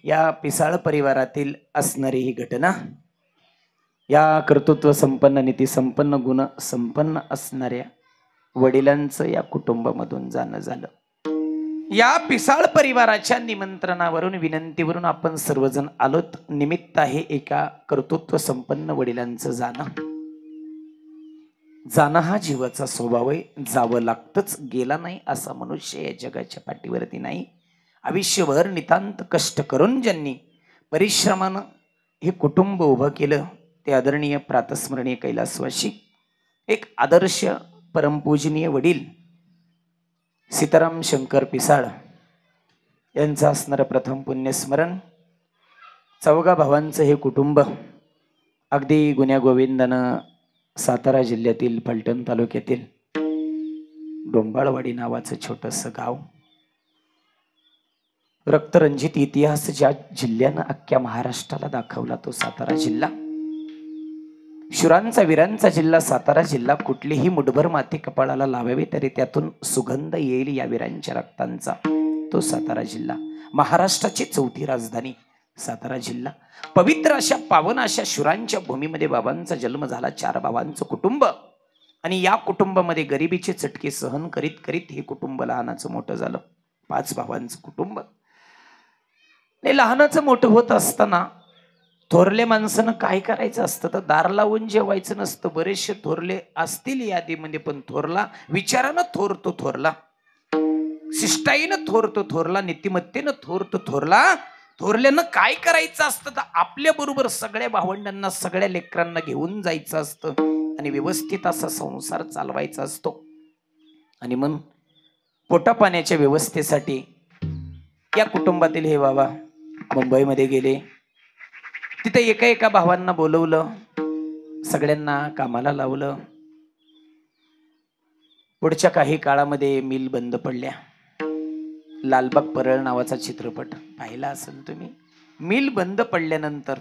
या पिसाळ परिवारातील असणारी ही घटना या कर्तृत्व संपन्न नीती संपन्न गुण संपन्न असणाऱ्या वडिलांचं या कुटुंबामधून जाणं झालं। या पिसाळ परिवाराच्या निमंत्रणावरून विनंतीवरून आपण सर्वजण आलोत। निमित्त आहे एका कर्तृत्व संपन्न वडिलांचं जाणं हा जीवाचा स्वभाव आहे, जावं लागतंच, गेला नाही असा मनुष्य या जगाच्या पाठीवरती नाही। आयुष्यभर नितांत कष्ट करून ज्यांनी परिश्रमानं हे कुटुंब उभं केलं ते आदरणीय प्रातस्मरणीय कैलासवासी एक आदर्श परमपूजनीय वडील सीताराम शंकर पिसाळ यांचं असणारं प्रथम पुण्यस्मरण। चौघा भावांचं हे कुटुंब अगदी गुण्यागोविंदानं सातारा जिल्ह्यातील फलटण तालुक्यातील डोंबाळवाडी नावाचं छोटंसं गाव, रक्तरंजित इतिहास ज्या जिल्ह्यानं अख्ख्या महाराष्ट्राला दाखवला तो सातारा जिल्हा। शुरांचा वीरांचा जिल्हा सातारा जिल्हा। कुठलीही मुठभर माती कपाळाला लावावी तरी त्यातून सुगंध येईल या वीरांच्या रक्तांचा तो सातारा जिल्हा। महाराष्ट्राची चौथी राजधानी सातारा जिल्हा। पवित्र अशा पावन अशा शुरांच्या भूमीमध्ये बाबांचा जन्म झाला। 4 भावांचं कुटुंब आणि या कुटुंबामध्ये गरिबीचे चटके सहन करीत करीत हे कुटुंब लहानाचं मोठं झालं। 5 भावांचं कुटुंब लहानाचं मोठं होत असताना थोरले माणसानं काय करायचं असतं तर दार लावून जेवायचं नसतं। बरेचसे थोरले असतील यादीमध्ये पण थोरला विचारानं थोरतो थोरला, शिष्टाईनं थोरतो थोरला, नीतिमत्तेनं थोरतो थोरला। थोरल्यानं काय करायचं असतं तर आपल्या बरोबर सगळ्या भावंडांना सगळ्या लेकरांना घेऊन जायचं असतं आणि व्यवस्थित असा संसार चालवायचा असतो। आणि मग पोटापाण्याच्या व्यवस्थेसाठी या कुटुंबातील हे बाबा मुंबईमध्ये गेले। तिथे एका भावांना बोलवलं, सगळ्यांना कामाला लावलं। पुढच्या काही काळामध्ये मिल बंद पडल्या। लालबाग परळ नावाचा चित्रपट पाहिला असेल तुम्ही। मिल बंद पडल्यानंतर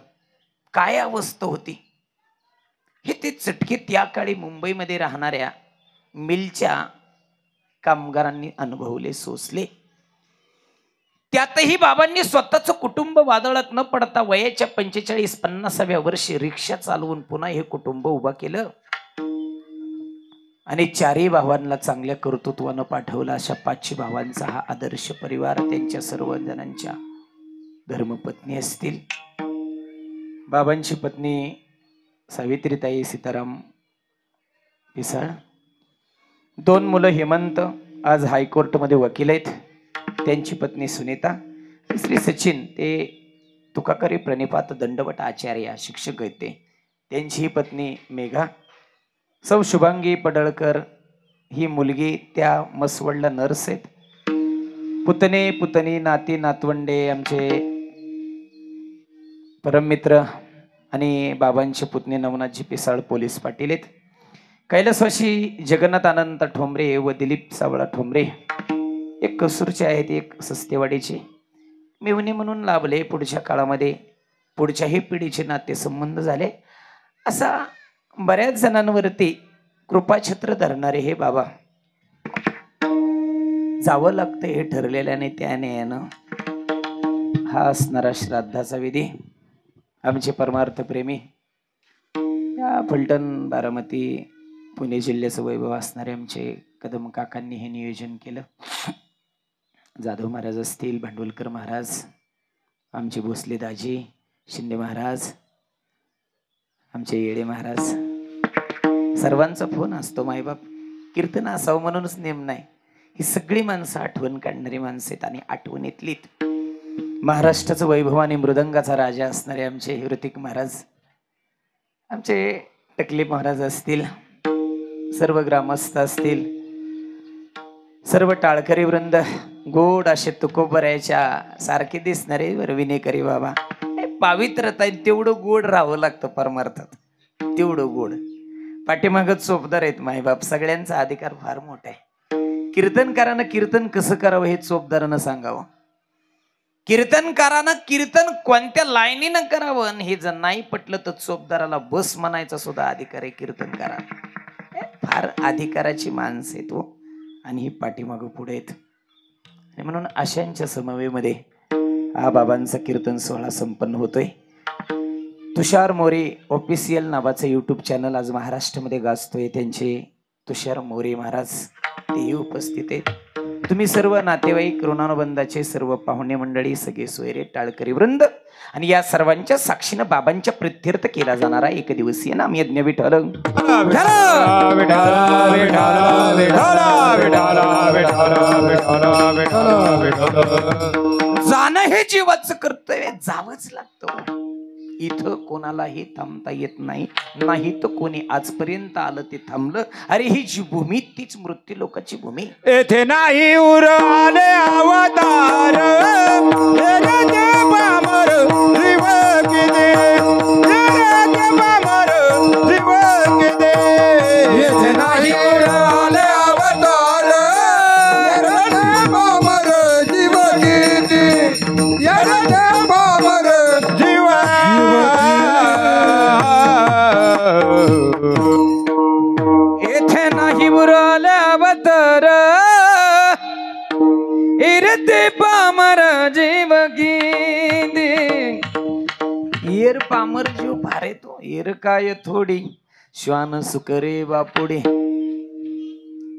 काय अवस्था होती हे ते चटके त्या काळी मुंबईमध्ये राहणाऱ्या मिलच्या कामगारांनी अनुभवले, सोसले। त्यातही बाबांनी स्वतःचं कुटुंब वादळात न पडता वयाच्या 45-50व्या वर्षी रिक्षा चालवून पुन्हा हे कुटुंब उभा केलं आणि 4ही भावांना चांगल्या कर्तृत्वानं पाठवलं। अशा 5 भावांचा हा आदर्श परिवार, त्यांच्या सर्व जणांच्या धर्मपत्नी असतील। बाबांची पत्नी सावित्रीताई सीताराम पिसाळ, 2 मुलं हेमंत आज हायकोर्टमध्ये वकील आहेत, त्यांची पत्नी सुनीता, श्री सचिन ते तुकाकरी प्रणिपात दंडवट आचार्य शिक्षक आहेत ते, त्यांची पत्नी मेघा, सौ शुभांगी पडळकर ही मुलगी त्या मसवडला नर्स आहेत, पुतणे पुतणी नाती नातवंडे आमचे परममित्र आणि बाबांचे पुतणे नवनाथजी पिसाळ पोलीस पाटील आहेत। कैलासवासी जगन्नाथ अनंत ठोंबरे व दिलीप सावळा ठोंबरे एक कसूरचे आहेत, एक सस्तेवाडीचे मेहुणे म्हणून लाभले। पुढच्या काळामध्ये पुढच्याही पिढीचे नातेसंबंध झाले। असा बऱ्याच जणांवरती कृपाछत्र धरणारे हे बाबा जावं लागतं हे ठरलेल्याने त्याने हा असणारा श्राद्धाचा विधी। आमचे परमार्थ प्रेमी या फलटण बारामती पुणे जिल्ह्याचं वैभव असणारे आमचे कदम काकांनी हे नियोजन केलं। जाधव महाराज असतील, भांडवलकर महाराज, आमचे भोसले दाजी, शिंदे महाराज, आमचे येडे महाराज, सर्वांचा फोन असतो। मायबाप कीर्तन असावं म्हणूनच नेम नाही। ही सगळी माणसं आठवण काढणारी माणसं आहेत आणि आठवणीतलीत महाराष्ट्राचं वैभव आणि मृदंगाचा राजा असणारे आमचे ऋतिक महाराज, आमचे टकले महाराज असतील, सर्व ग्रामस्थ असतील, सर्व टाळकरी वृंद, गोड असे तुकोबऱ्याच्या सारखे दिसणारे विनेकरी बाबा, पावित्रता तेवढं गोड राहावं लागतं परमार्थात, तेवढं गोड। पाठीमागं चोपदार आहेत मायबाप, सगळ्यांचा अधिकार फार मोठा आहे। कीर्तनकारानं कीर्तन कसं करावं हे चोपदारानं सांगावं। कीर्तनकारानं कीर्तन कोणत्या लाईनीनं करावं हे जर नाही पटलं तर चोपदाराला बस म्हणायचा सुद्धा अधिकार आहे कीर्तनकाराला। फार अधिकाराची माणसं आहेत आणि ही पाठीमागं पुढे आहेत। म्हणून अशांच्या समवेमध्ये हा बाबांचा कीर्तन सोहळा संपन्न होतोय. तुषार मोरे ऑफिशियल नावाचं यूट्यूब चॅनल आज महाराष्ट्रामध्ये गाजतोय. त्यांचे तुषार मोरे महाराज तेही उपस्थित आहेत. तुम्ही सर्व नातेवाईक, ऋणानुबंधाचे सर्व पाहुणे मंडळी, सगळे सोयरे, टाळकरी वृंद आणि या सर्वांच्या साक्षीनं बाबांच्या प्रित्यर्थ केला जाणारा एक दिवसीय नाम यज्ञ विठ्ठल जाणं हे जीवाचं कर्तव्य, जावंच लागतं. इथं कोणालाही थांबता येत नाही, नाही तर कोणी आजपर्यंत आलं ते थांबलं. अरे ही जी भूमी तीच मृत्यू लोकांची भूमी. येथे नाही उर आले अवतार येथे नाही उर आले अवतार जीव किती जीव येथे नाही उराल अवतार इरते पामर जीव गीते. येर पामर जीव भारे तो येर काय थोडी श्वान सुकरे बापुडे.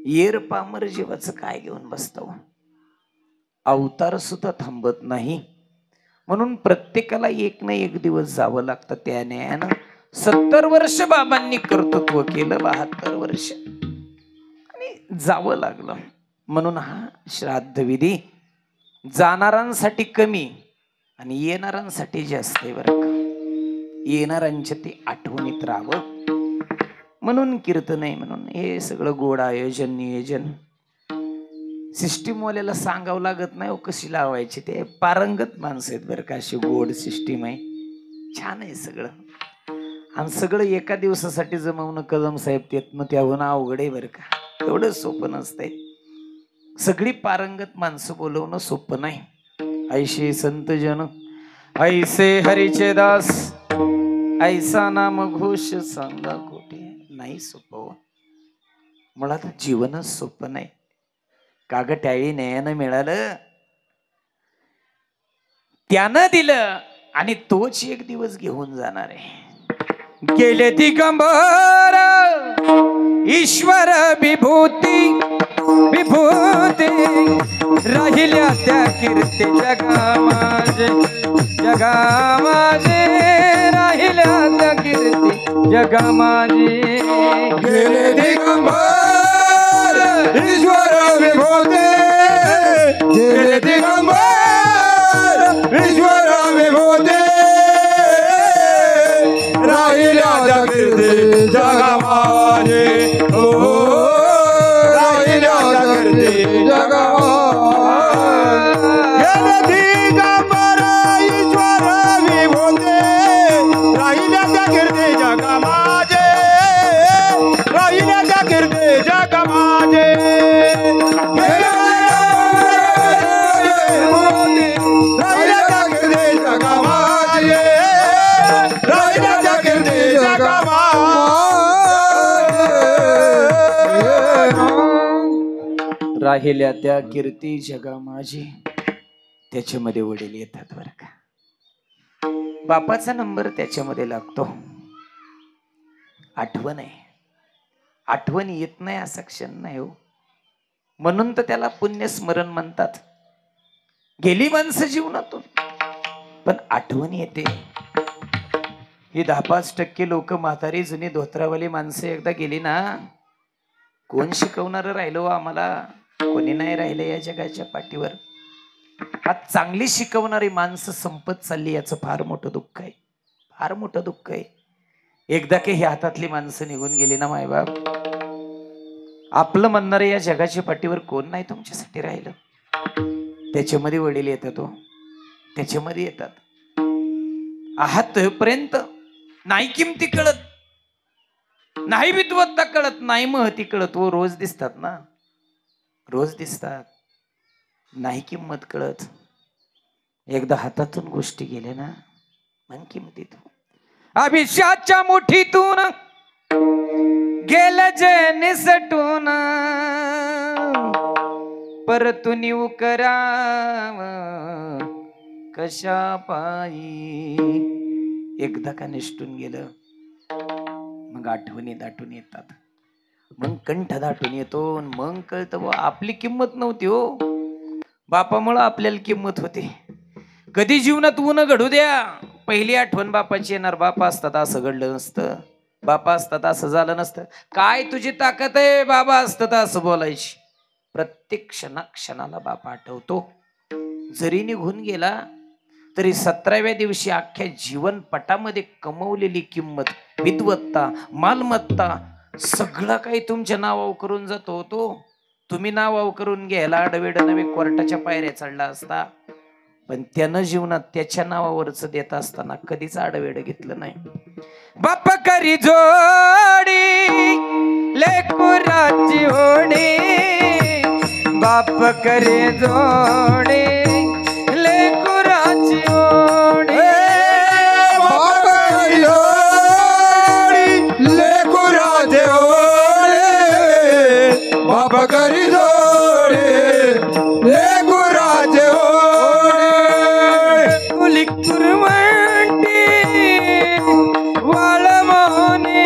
येर पामर जीवाचं काय घेऊन बसतो. अवतार सुद्धा थांबत नाही, म्हणून प्रत्येकाला एक ना एक दिवस जावं लागतं. त्या न्यायानं 70 वर्ष बाबांनी कर्तृत्व केलं, 72 वर्ष आणि जावं लागलं. म्हणून हा श्राद्ध विधी जाणाऱ्यांसाठी कमी आणि येणाऱ्यांसाठी जास्त आहे बरं का. येणाऱ्यांच्या ते आठवणीत राहावं म्हणून कीर्तन आहे. म्हणून हे सगळं गोड आयोजन नियोजन सिस्टीमवाल्याला सांगावं लागत नाही. कशी लावायची, ते पारंगत माणसं आहेत बरं का. अशी गोड सिस्टीम आहे, छान आहे सगळं. आणि सगळं एका दिवसासाठी जमवणं कदम साहेब त्यातनं त्याहून अवघड आहे बरं का. एवढं सोपं नसतंय. सगळी पारंगत माणसं बोलवणं सोपं नाही. ऐशे संत जन ऐसे हरीचे दास ऐसा नाम घोष सांगा कुठे. नाही सोपं, मुळात जीवनच सोपं नाही. काग त्यावेळी न्यायानं मिळालं, त्यानं दिलं आणि तोच एक दिवस घेऊन जाणार आहे. गेले दिगंबर ईश्वर विभूती विभूती राहिल्या त्या कीर्ती जगा माझे जगा माझे राहिल्या त्या कीर्ती जगा माझे. गेले दिगंबर ईश्वर विभूते गेले दिगंबर ईश्वर विभूते राहिल्या त्या कीर्ती जगा माझे. ओ राहिल्या त्या कीर्ती जगा गेले दिगंबर ईश्वर विभूते राहिल्या त्या कीर्ती जगा माझे राहिल्या त्या कीर्ती जगा माझे. राहिल्या त्या कीर्ती जगा माझे राहिल्या त्या कीर्ती जगा राहिल्या त्या कीर्ती जगा माझी. त्याच्यामध्ये वडील येतात बरं का. बापाचा नंबर त्याच्यामध्ये लागतो. आठवण आहे, आठवण येत नाही असा क्षण नाही हो. म्हणून तर त्याला पुण्यस्मरण म्हणतात. गेली माणसं जीवनातून पण आठवण येते. ही 10-5% लोक म्हातारी जुनी धोत्रावाली माणसं एकदा गेली ना, कोण शिकवणार राहिलो आम्हाला. कोणी नाही राहिलं या जगाच्या पाठीवर. आज चांगली शिकवणारी माणसं संपत चालली, याचं फार मोठं दुःख आहे, फार मोठं दुःख आहे. एकदा की ही हातातली माणसं निघून गेली ना मायबाप, आपलं म्हणणारे या जगाच्या पाठीवर कोण नाही तुमच्यासाठी राहिलं. त्याच्यामध्ये वडील येतात हो, त्याच्यामध्ये येतात. आहात पर्यंत नाही किमती कळत, नाही विद्वत्ता कळत, नाही महती कळत. वो रोज दिसतात ना, रोज दिसतात, नाही किंमत कळत. एकदा हातातून गोष्टी गेल्या ना मग किंमतीत. अभिषाच्या मुठीतून गेलं जे निसटून, परतून उकराव कशा पायी. एकदा का निष्ठून गेलं मग आठवणी दाटून येतात, मग कंठ दाटून येतो, मग कळतं बुवा आपली किंमत नव्हती हो, बापामुळं आपल्याला किंमत होती. कधी जीवनात ऊन घडू द्या, पहिली आठवण बापाची येणार. बापा असतात असं घडलं नसतं, बापा असतात असं झालं नसतं. काय तुझी ताकद आहे, बाबा असतात असं बोलायची. प्रत्येक क्षणाला बाप आठवतो. जरी निघून गेला तरी 17व्या दिवशी अख्ख्या जीवनपटामध्ये कमवलेली किंमत, विद्वत्ता, मालमत्ता सगळं काही तुमच्या नावावर करून जातो. तो तुम्ही नावावर करून घ्यायला आडवेड नव्हे कोर्टाच्या पायऱ्या चढला असता, पण त्यानं जीवनात त्याच्या नावावरच देत असताना कधीच आडवेड घेतलं नाही. बाप करी जोडी लेकुराची होडी, बाप करे जोडी लेकुराची होडी. बाप करी जोडी लेकुराची होडी, बाप करी जोडी लेकुराची होडी. तुली कुरवंटी वाळवणे,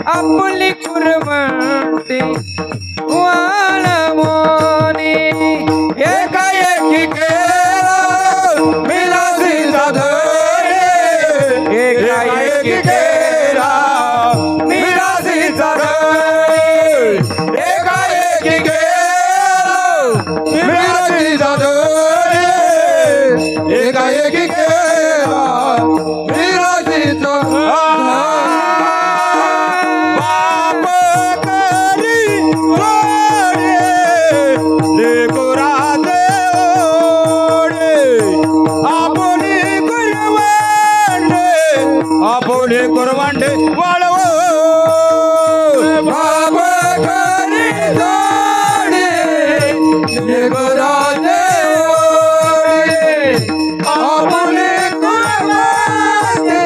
आपुली कुरवंटी वाळवणे. एकाएकी केला मिलासीचा धडे, एकाएकी केला मिलासीचा धडे, एकाएकी केला मिलासीचा धडे, एकाएकी केला मिलासीचा धडे. बाप करी जोडी लेकुराचे ओढे, आपुली कुरवांडे वाळव. बाप करी जोडी लेकुराचे ओढे, आपुली कुरवांडे,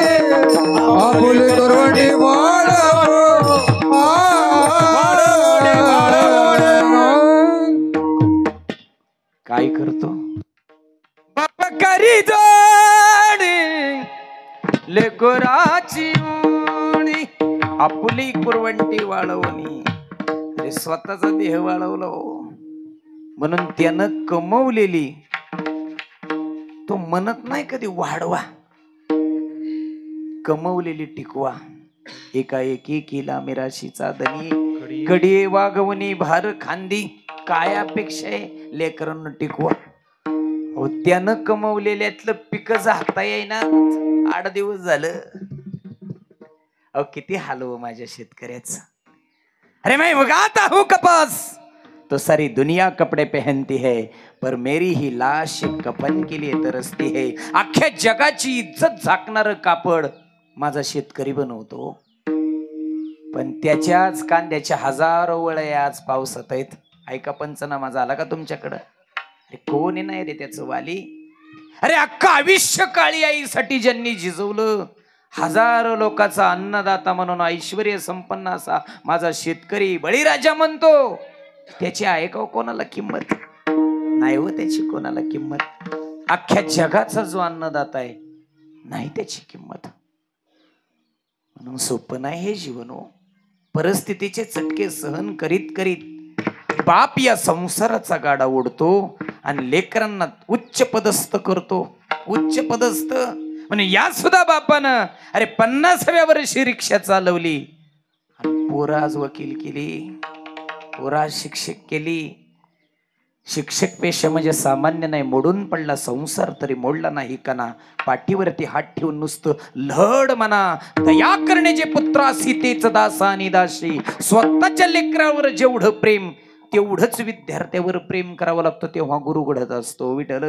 आपुली कुरवांडे वाळव. काय करतो बाप करी जोडी लेकुराची होडी, आपुली कुरवंटी वाळवणी. अरे स्वतःचा देह वाळवला हो, म्हणून त्यानं कमवलेली तो म्हणत नाही कधी वाढवा, कमवलेली टिकवा. एकाएकी केला मिराशीचा धनी, घडी वागवणी भार खांदी. काय अपेक्षा आहे लेकरांना टिकवा. अहो त्यानं कमवलेल्यातलं पिक जाता येईना, 8 दिवस झालं. अहो किती हाल हो माझ्या शेतकऱ्याचं. अरे मैं उगाता हूं कपास तो सारी दुनिया कपडे पहनती है, पर मेरी ही लाश कफन के लिए तरसती है. अख्ख्या जगाची इज्जत झाकणार कापड माझा शेतकरी बनवतो, पण त्याच्याच कांद्याच्या हजारो वळ्या आज पावसात आहेत. ऐका पंचनामा झाला का तुमच्याकडं? अरे कोणी नाही रे त्याचं वाली. अरे अख्खा आयुष्य काळी आईसाठी ज्यांनी झिजवलं, हजारो लोकांचा अन्नदाता म्हणून ऐश्वर्य संपन्न असा माझा शेतकरी बळीराजा म्हणतो, त्याची आहे का कोणाला किंमत? नाही हो त्याची कोणाला किंमत. अख्ख्या जगाचा जो अन्नदाता आहे नाही त्याची किंमत. म्हणून सोपं नाही हे जीवन हो. परिस्थितीचे चटके सहन करीत करीत बाप या संसाराचा गाडा ओढतो आणि लेकरांना उच्च पदस्थ करतो. उच्च पदस्थ म्हणजे या सुद्धा बापानं अरे 50व्या वर्षी रिक्षा चालवली आणि पोरं आज वकील केली, पोरं शिक्षक केली. शिक्षक पेशा म्हणजे सामान्य नाही. मोडून पडला संसार तरी मोडला नाही कना. पाठीवरती हात ठेवून नुसतं लढ म्हणा. दया करण्याचे पुत्रा सीतेच दासा आणि दासी. स्वतःच्या लेकरावर जेवढं प्रेम तेवढंच विद्यार्थ्यावर प्रेम करावं लागतं, तेव्हा गुरु घडत असतो. विठ्ठल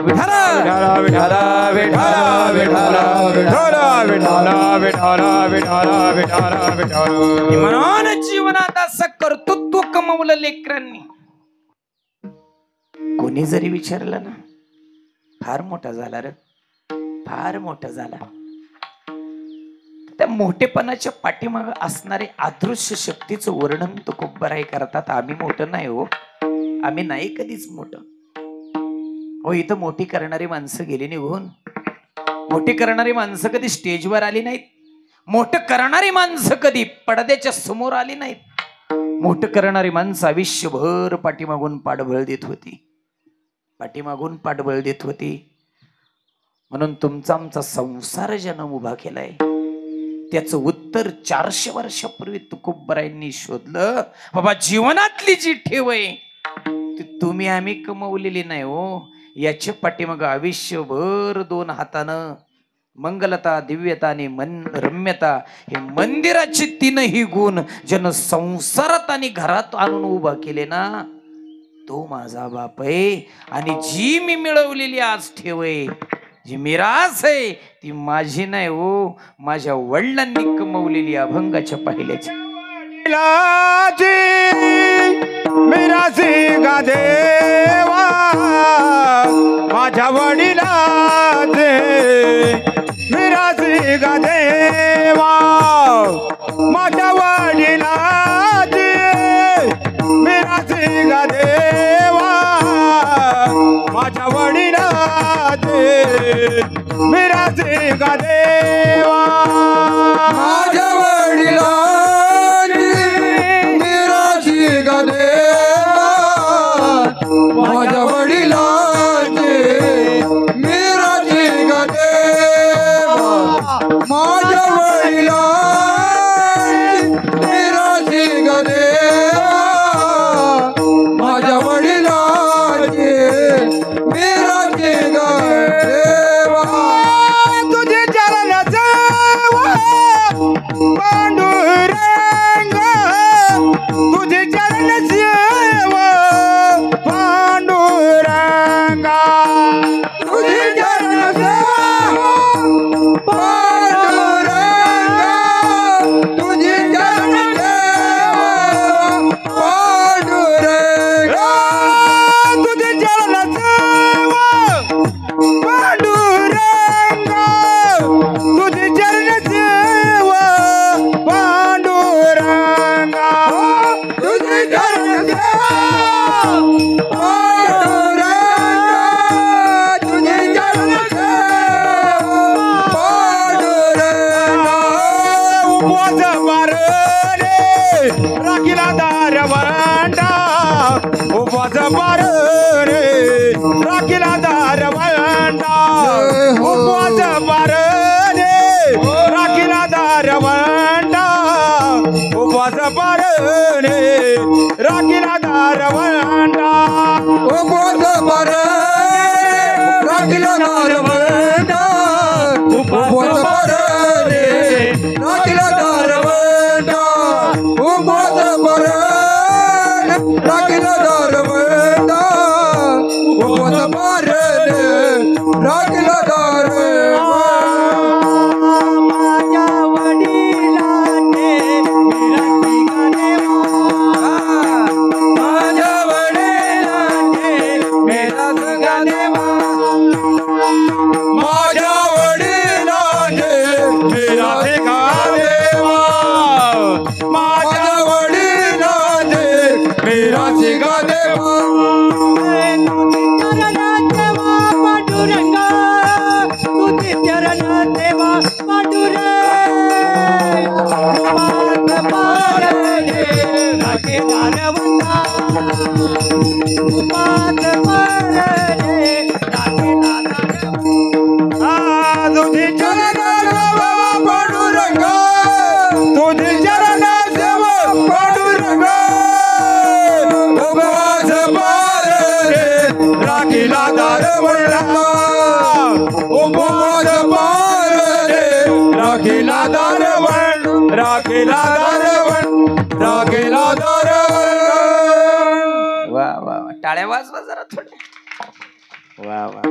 विठाला विठाला विठाला विठाला विठाला विठाला विठाला विठाला विठाला विठाला. म्हणून जीवनात असं कर्तृत्व कमवलं लेकरांनी. कोणी जरी विचारलं ना, फार मोठा झाला रे, फार मोठा झाला. त्या मोठेपणाच्या पाठीमाग असणारे अदृश्य शक्तीचं वर्णन तो खूप बराई करतात. आम्ही मोठं नाही हो, आम्ही नाही कधीच मोठं. हो, इथं मोठी करणारी माणसं गेली निघून. मोठी करणारी माणसं कधी स्टेजवर आली नाहीत. मोठं करणारी माणसं कधी पडद्याच्या समोर आली नाहीत. मोठं करणारी माणसं आयुष्यभर पाठीमागून पाठबळ देत होती. पाठीमागून पाठबळ देत होती. म्हणून तुमचा आमचा संसार ज्यानं उभा केलाय त्याचं उत्तर 400 वर्षापूर्वी तुकोबरायांनी शोधलं. बाबा, जीवनातली जी ठेव आहे ती तुम्ही आम्ही कमवलेली नाही हो. याच्या पाठीमाग आयुष्यभर 2 हातानं मंगलता, दिव्यता आणि रम्यता हे मंदिराचे 3ही गुण ज्यानं संसारात आणि घरात आणून उभा केले ना, तो माझा बाप आहे. आणि जी मी मिळवलेली आज ठेव आहे, जी मिरास आहे, ती माझी नाही हो, माझ्या वडिलांनी कमवलेली अभंगाच्या पाहिल्याची. मिरासी गा देवा माझ्या वडिलाचे, मिरासी गा देवा माझ्या वडिलाचे, मिरासी गा देवा माझ्या वडिलाचे, मिरासी गा देवा माझ्या वडिलाचे, मिरासी गा देवा माझ्या वडिलाचे, मिरासी गा देवा माझ्या वडिलाचे, मिरासी गा देवा माझ्या वडिलाचे, मिरासी गा देवा तुझे चरण सेवा पांडुरंग, तुझे चरण सेवा पांडुरंगा, तुझे चरण सेवा पांडुरंगा, तुझे चरण सेवा पांडुरंगा, तुझे चरण सेवा पांडुरंगा, तुझे चरण सेवा पांडुरंगा, तुझे चरण सेवा पांडुरंगा, तुझे चरण सेवा पांडुरंगा. उपवास मारणे राखीला दारवंटा, उपवास मारणे राखीला दारवंटा, उपवास मारणे राखीला दारवंटा, उपवास मारणे राखीला दारवंटा, उपवास मारणे राखीला दारवंटा, उपवास मारणे राखीला दारवंटा, उपवास मारणे राखीला दारवंटा, उपवास मारणे राखीला दारवंटा. माझ्या वडिलांचे मिरासी गा देवा, माझ्या वडिलांचे मिरासी गा देवा, माझ्या वडिलांचे मिरासी गा देवा, माझ्या वडिलांचे मिरासी गा देवा. तुझे चरण देवा पांडुरंगा, राखे दारवंटा, उपास मारणे राखे दारवंटा, तुझे चरण देवा पांडुरंगा, तुझे चरण देवा पांडुरंगा, उपास मारणे राखीला दारवंटा, उपवास मारणे राखीला दारवंट, राखीला दारवंट, राखीला दारवंट. वा वा वा, टाळ्या वाजवा जरा थोड्या. वा वा,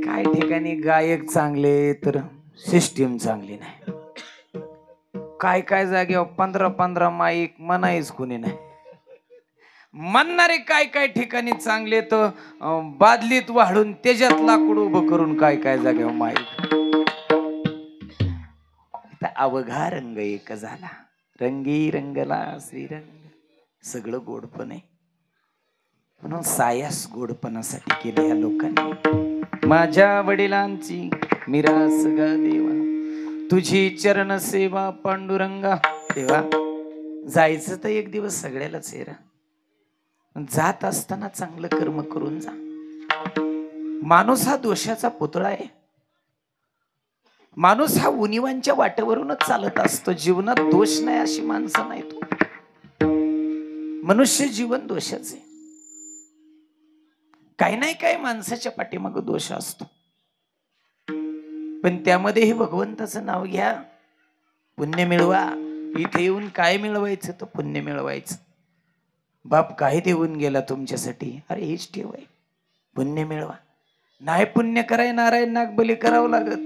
काय ठिकाणी गायक चांगले तर सिस्टीम चांगली नाही. काय काय जागेवर 15-15 माईक म्हणायच कुणी नाही. म्हणणारे काय काय ठिकाणी चांगले तर बादलीत वाढून त्याच्यात लाकूड उभं करून काय काय जागेवर माईक. अवघा रंग एक झाला, रंगी रंगला श्रीरंग, सगळं गोड पण आहे. म्हणून सायास गोडपणासाठी केलं या लोकांनी. माझ्या वडिलांची मिरास गा देवा, तुझी चरण सेवा पांडुरंगा. देवा, जायचं तर एक दिवस सगळ्यालाच आहे रे. जात असताना चांगलं कर्म करून जा. माणूस हा दोषाचा पुतळा आहे. माणूस हा उणिवांच्या वाटेवरूनच चालत असतो. जीवनात दोष नाही अशी माणसं नाही. तो मनुष्य जीवन दोषाच आहे. काही नाही काही माणसाच्या पाठीमाग दोष असतो, पण त्यामध्येही भगवंताचं नाव घ्या, पुण्य मिळवा. इथे येऊन काय मिळवायचं? तर पुण्य मिळवायचं. बाप काय देऊन गेला तुमच्यासाठी? अरे हेच ठेव आहे, पुण्य मिळवा. नाही पुण्य कराय नारायण नागबली करावं लागत,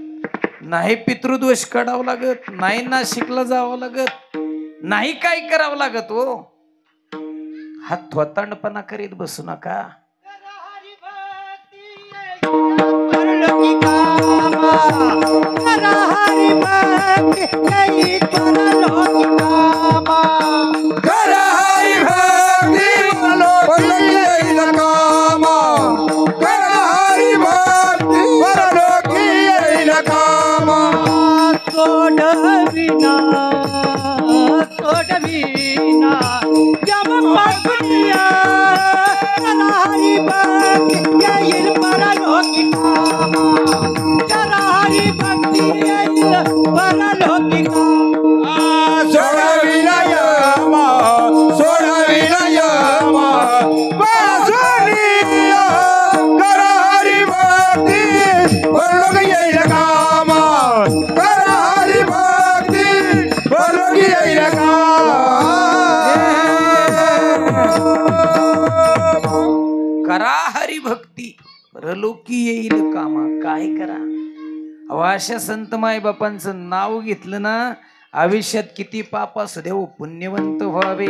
नाही पितृदोष काढावं लागत, नाही नाशिकला जावं लागत, नाही काय करावं लागत. हो, हा थोतांडपणा करीत बसू नका. करा हरिभक्ती परलोकी येईल कामा. काय करा? अशा संत माय बापांचं नाव घेतलं ना, आयुष्यात किती पाप असू दे, पुण्यवंत व्हावे.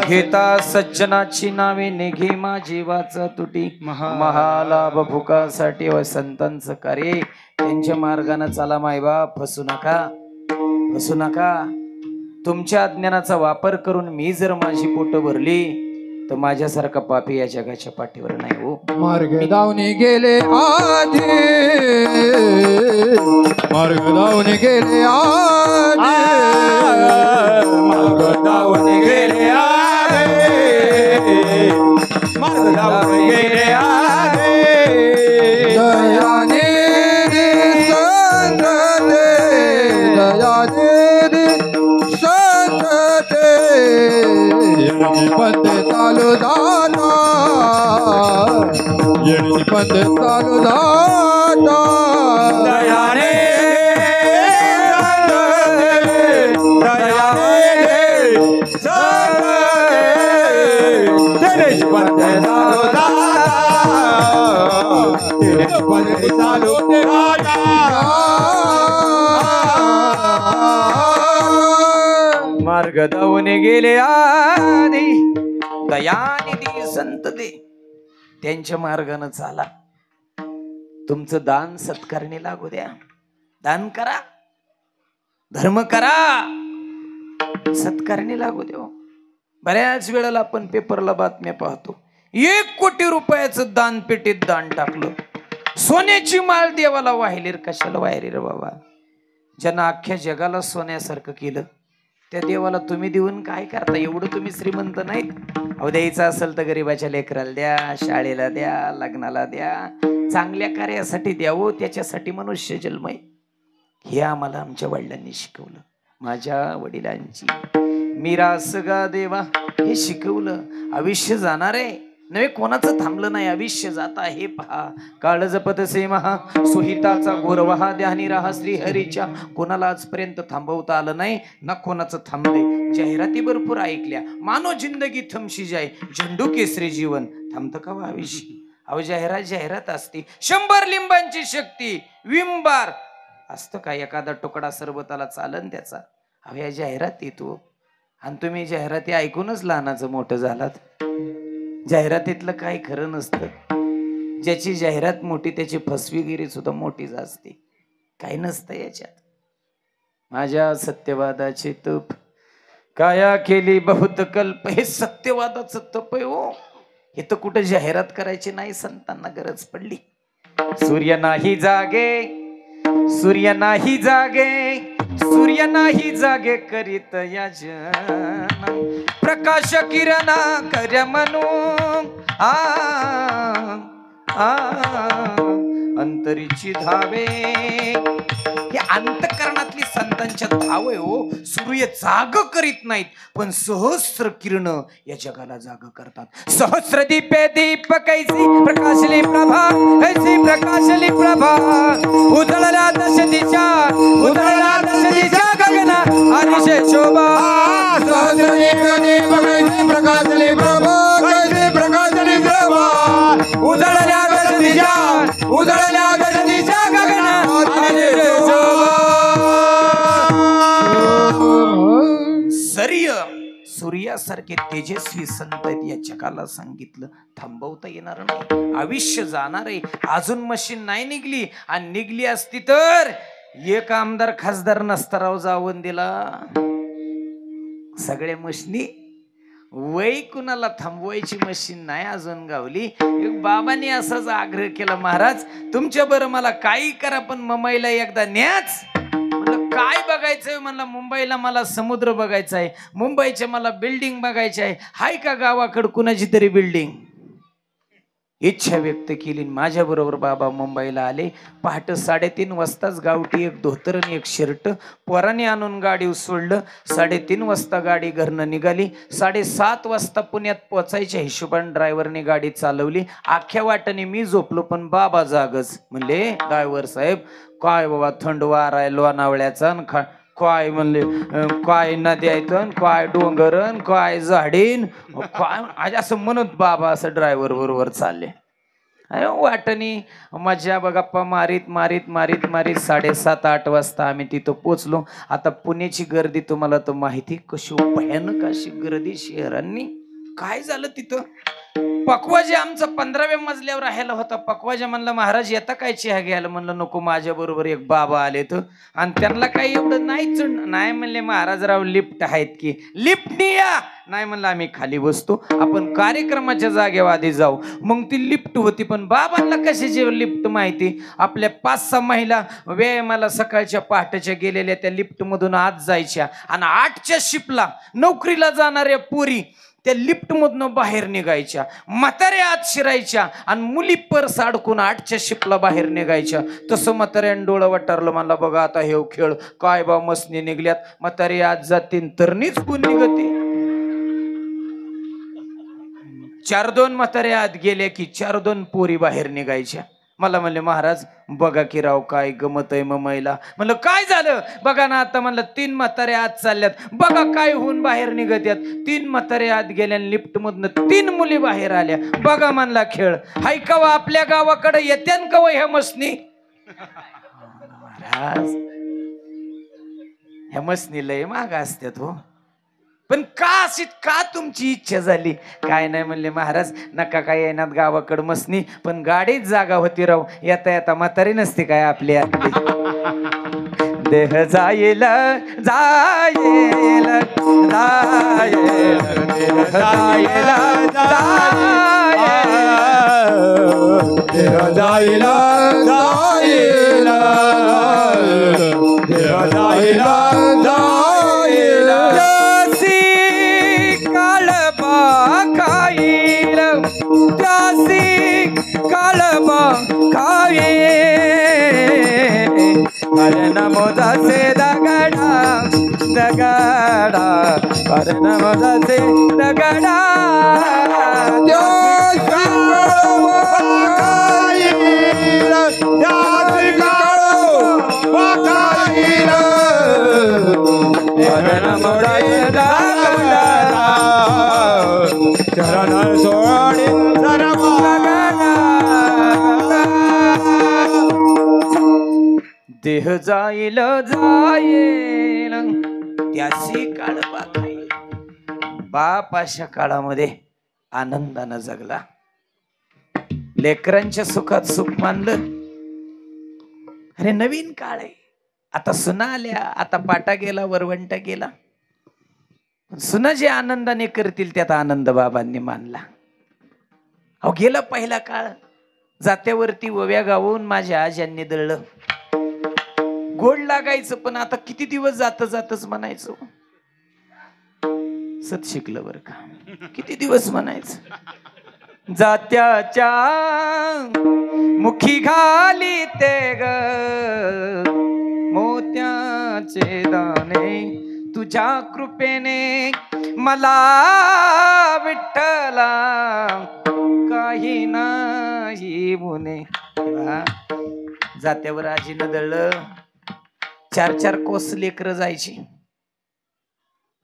घेता सज्जनाची नावे, नेघे मा जीवाचा तुटी. महालाभ भुकासाठी व संतांचं कार्य, त्यांच्या मार्गाने चला मायबाप. फसू नका, फसू नका. तुमच्या अज्ञानाचा वापर करून मी जर माझी पोट भरली तर माझ्यासारखा पापी या जगाच्या पाठीवर नाही. हो, मार्ग दावणी गेले आधी, मार्ग दावणी गेले आधी, मार्ग दावणी गेले आधी, मार्ग दावणी गेले आधी. दयाने संतते, दयाने संतते, येणी पंथ चालू जाता, येणी पंथ चालू जाता. दयाने दयाने संतते, येणी पंथ चालू जाता, येणी पंथ चालू जाता. मार्ग दावणे गेले आधी, दयानिधी संत ते, त्यांच्या मार्गाने चाला. तुमचं दान सत्कारणी लागू द्या. दान करा, धर्म करा, सत्कारणी लागू द्या. बऱ्याच वेळेला आपण पेपरला बातम्या पाहतो, 1 कोटी रुपयाचं दान पेटीत दान टाकलं. सोन्याची माळ देवाला वाहिली. कशाला वाहिली रे बाबा? ज्यांना अख्ख्या जगाला सोन्यासारखं केलं त्या देवाला तुम्ही देऊन काय करता? एवढं तुम्ही श्रीमंत नाहीत. अहो, द्यायचं असेल तर गरीबाच्या लेकराला द्या, शाळेला द्या, लग्नाला द्या, चांगल्या कार्यासाठी द्यावं. त्याच्यासाठी मनुष्य जन्म आहे. हे आम्हाला आमच्या वडिलांनी शिकवलं. माझ्या वडिलांची मिरास गा देवा हे शिकवलं. आयुष्य जाणार आहे नव्हे, कोणाचं थांबलं नाही. आयुष्य जात आहे पहा. काळ जपत से महा सुहिताचा गोरवहा ध्यानी राहा श्रीहरीच्या. कोणाला आजपर्यंत थांबवता आलं नाही ना कोणाचं थांबलंय. जाहिराती भरपूर ऐकल्या, मानो जिंदगी थमशी जाय, झेंडू केसरी जीवन. थांबतं का हो आयुष्य? अहो, जाहिरात असते. 100 लिंबांची शक्ती, विंबार असतं का? एखादा तुकडा सरबताला चालन त्याचा. अहो, या जाहिरात येतो आणि तुम्ही जाहिराती ऐकूनच लहानाचं मोठं झालात. जाहिरातीतलं काही खरं नसतं. ज्याची जाहिरात मोठी त्याची फसवीगिरी सुद्धा मोठीच असते. काही नसतं याच्यात. माझ्या सत्यवादाचे तप काया केली बहुत कल्प. हे सत्यवादाचं तप आहे. हो, इथं कुठं जाहिरात करायची नाही, संतांना गरज पडली. सूर्य नाही जागे, सूर्य नाही जागे, सूर्य नाही जागे करीत या जन, प्रकाश किरणा कर म्हणू आ अंतरीची धावे. हे अंतकरणातली संतांच्या धाव आहे हो. सूर्य जाग करीत नाहीत, पण सहस्र किरण या जगाला जाग करतात. सहस्र दीपे दीप कैसी प्रकाशली प्रभा, कैसी प्रकाशली प्रभा, उजळल्या दश दिशा, उजळल्या दश दिशा गगना अतिशय शोभा. सहस्र दीप कैसी प्रकाशली प्रभा, कैसी प्रकाशली प्रभा, उजळल्या दश दिशा, उजळल्या दश दिशा गगना अतिशय शोभा. सूर्यासारखे तेजस्वी संत आहेत, या जगाला सांगितलं थांबवता येणार नाही. आयुष्य जाणार आहे. अजून मशीन नाही निघली, आणि निघली असती तर एक आमदार खासदार नसता जाऊन दिला. सगळे मशीनी वय कुणाला थांबवायची मशीन नाही अजून गावली. एक बाबांनी असाच आग्रह केला, महाराज तुमच्या बरं मला काही करा पण मुंबईला एकदा न्याच. म्हणलं काय बघायचंय? म्हणलं मुंबईला मला समुद्र बघायचा आहे, मुंबईच्या मला बिल्डिंग बघायची आहे. हाय का गावाकडं कुणाची तरी बिल्डिंग? इच्छा व्यक्त केली. माझ्या बरोबर बाबा मुंबईला आले. पहाटे 3:30 वाजताच गावठी एक धोतर आणि एक शर्ट पोराने आणून गाडी सोडलं. 3:30 वाजता गाडी घरनं निघाली. 7:30 वाजता पुण्यात पोचायच्या हिशोबाने ड्रायव्हरने गाडी चालवली. अख्ख्या वाटाने मी झोपलो, पण बाबा जागच. म्हणले ड्रायव्हर साहेब काय बाबा थंड वारा आहे लोणावळ्याचा, काय म्हणले काय नदी आहेत, काय डोंगरन, काय झाडीन, काय असं म्हणत बाबा असं ड्रायव्हर बरोबर चालले. वाटणी मजा गप्पा मारीत मारीत मारीत मारीत 7:30-8 वाजता आम्ही तिथं पोचलो. आता पुण्याची गर्दी तुम्हाला तर माहिती कशी भयानक अशी गर्दी शहरांनी. काय झालं तिथं? पकवाजे आमचा 15व्या मजल्यावर राहायला होता. पकवाजे म्हणलं महाराज येता काय चहा घ्यायला? म्हणलं नको, माझ्या बरोबर एक बाबा आले तर, आणि त्यांना काही एवढं नाही चढ. नाही म्हणले महाराजराव लिफ्ट आहेत की, लिफ्टनी या. नाही म्हणलं आम्ही खाली बसतो, आपण कार्यक्रमाच्या जागेवर आधी जाऊ. मग ती लिफ्ट होती, पण बाबांना कशाची लिफ्ट माहिती? आपल्या 5-6 महिला व्यायामाला सकाळच्या पहाटेच्या गेलेल्या त्या लिफ्ट मधून आत जायच्या, आणि 8च्या शिपला नोकरीला जाणाऱ्या पोरी त्या लिफ्ट मधनं बाहेर निघायच्या. म्हाताऱ्या आत शिरायच्या आणि मुली पर्स अडकून 8च्या शिपला बाहेर निघायच्या. तसं म्हाताऱ्यानं डोळं वाटारलं. मला बघा आता हे खेळ काय बा मसनी निघल्यात. म्हातारी आत जातीन तरनीच कोण निघते. 4-2 म्हाताऱ्या आत गेल्या की 4-2 पोरी बाहेर निघायच्या. मला म्हणले महाराज बघा की राव काय गमत आहे मुंबईला. म्हणलं काय झालं? बघा ना आता. म्हणलं 3 म्हाताऱ्या आत चालल्यात, बघा काय होऊन बाहेर निघत्यात. 3 म्हाताऱ्या आत गेल्या, लिफ्ट मधनं 3 मुली बाहेर आल्या. बघा म्हणला खेळ. हाय कवा आपल्या गावाकडे येत्यान कवा ह्या मसनी? महाराज ह्या मसनी लय माग असत्यात हो. पण का अशी का तुमची इच्छा झाली? काय नाही म्हणले महाराज नका काय येणार गावाकडं मसनी, पण गाडीच जागा होती राव. येता येता म्हातारी नसते काय आपली आतली. देह जाईल जाईल जाईल, देह जाईल देह जाईल जाईल, देह जाईल जाईल, खाईल त्यासी काळबा खाये. अरे नमोदाचे दगडा दगडा, अरे नमोदाचे दगडा, चरण सोडी देह जाईल जाईल त्याची काळबा खाईल. बाप अशा काळामध्ये आनंदानं जगला. लेकरांच्या सुखात सुख मानलं. अरे नवीन काळ आहे. आता सुना आल्या, आता पाटा गेला, वरवंटा गेला. सुना जे आनंदाने करतील त्यात आनंद बाबांनी मानला. अहो गेला पहिला काळ. जात्यावरती ओव्या गावून माझ्या आज्यांनी दळलं. गोड लागायचं, पण आता किती दिवस जातच म्हणायचो. सत शिकलं बर का. किती दिवस म्हणायचं. जात्याच्या मुखी घाली ते ग मोत्याचे दाणे, तुझ्या कृपेने मला विठ्ठला काही नाही मुने. जात्यावर आजीनं दळलं. 4-4 कोस लेकरं जायची.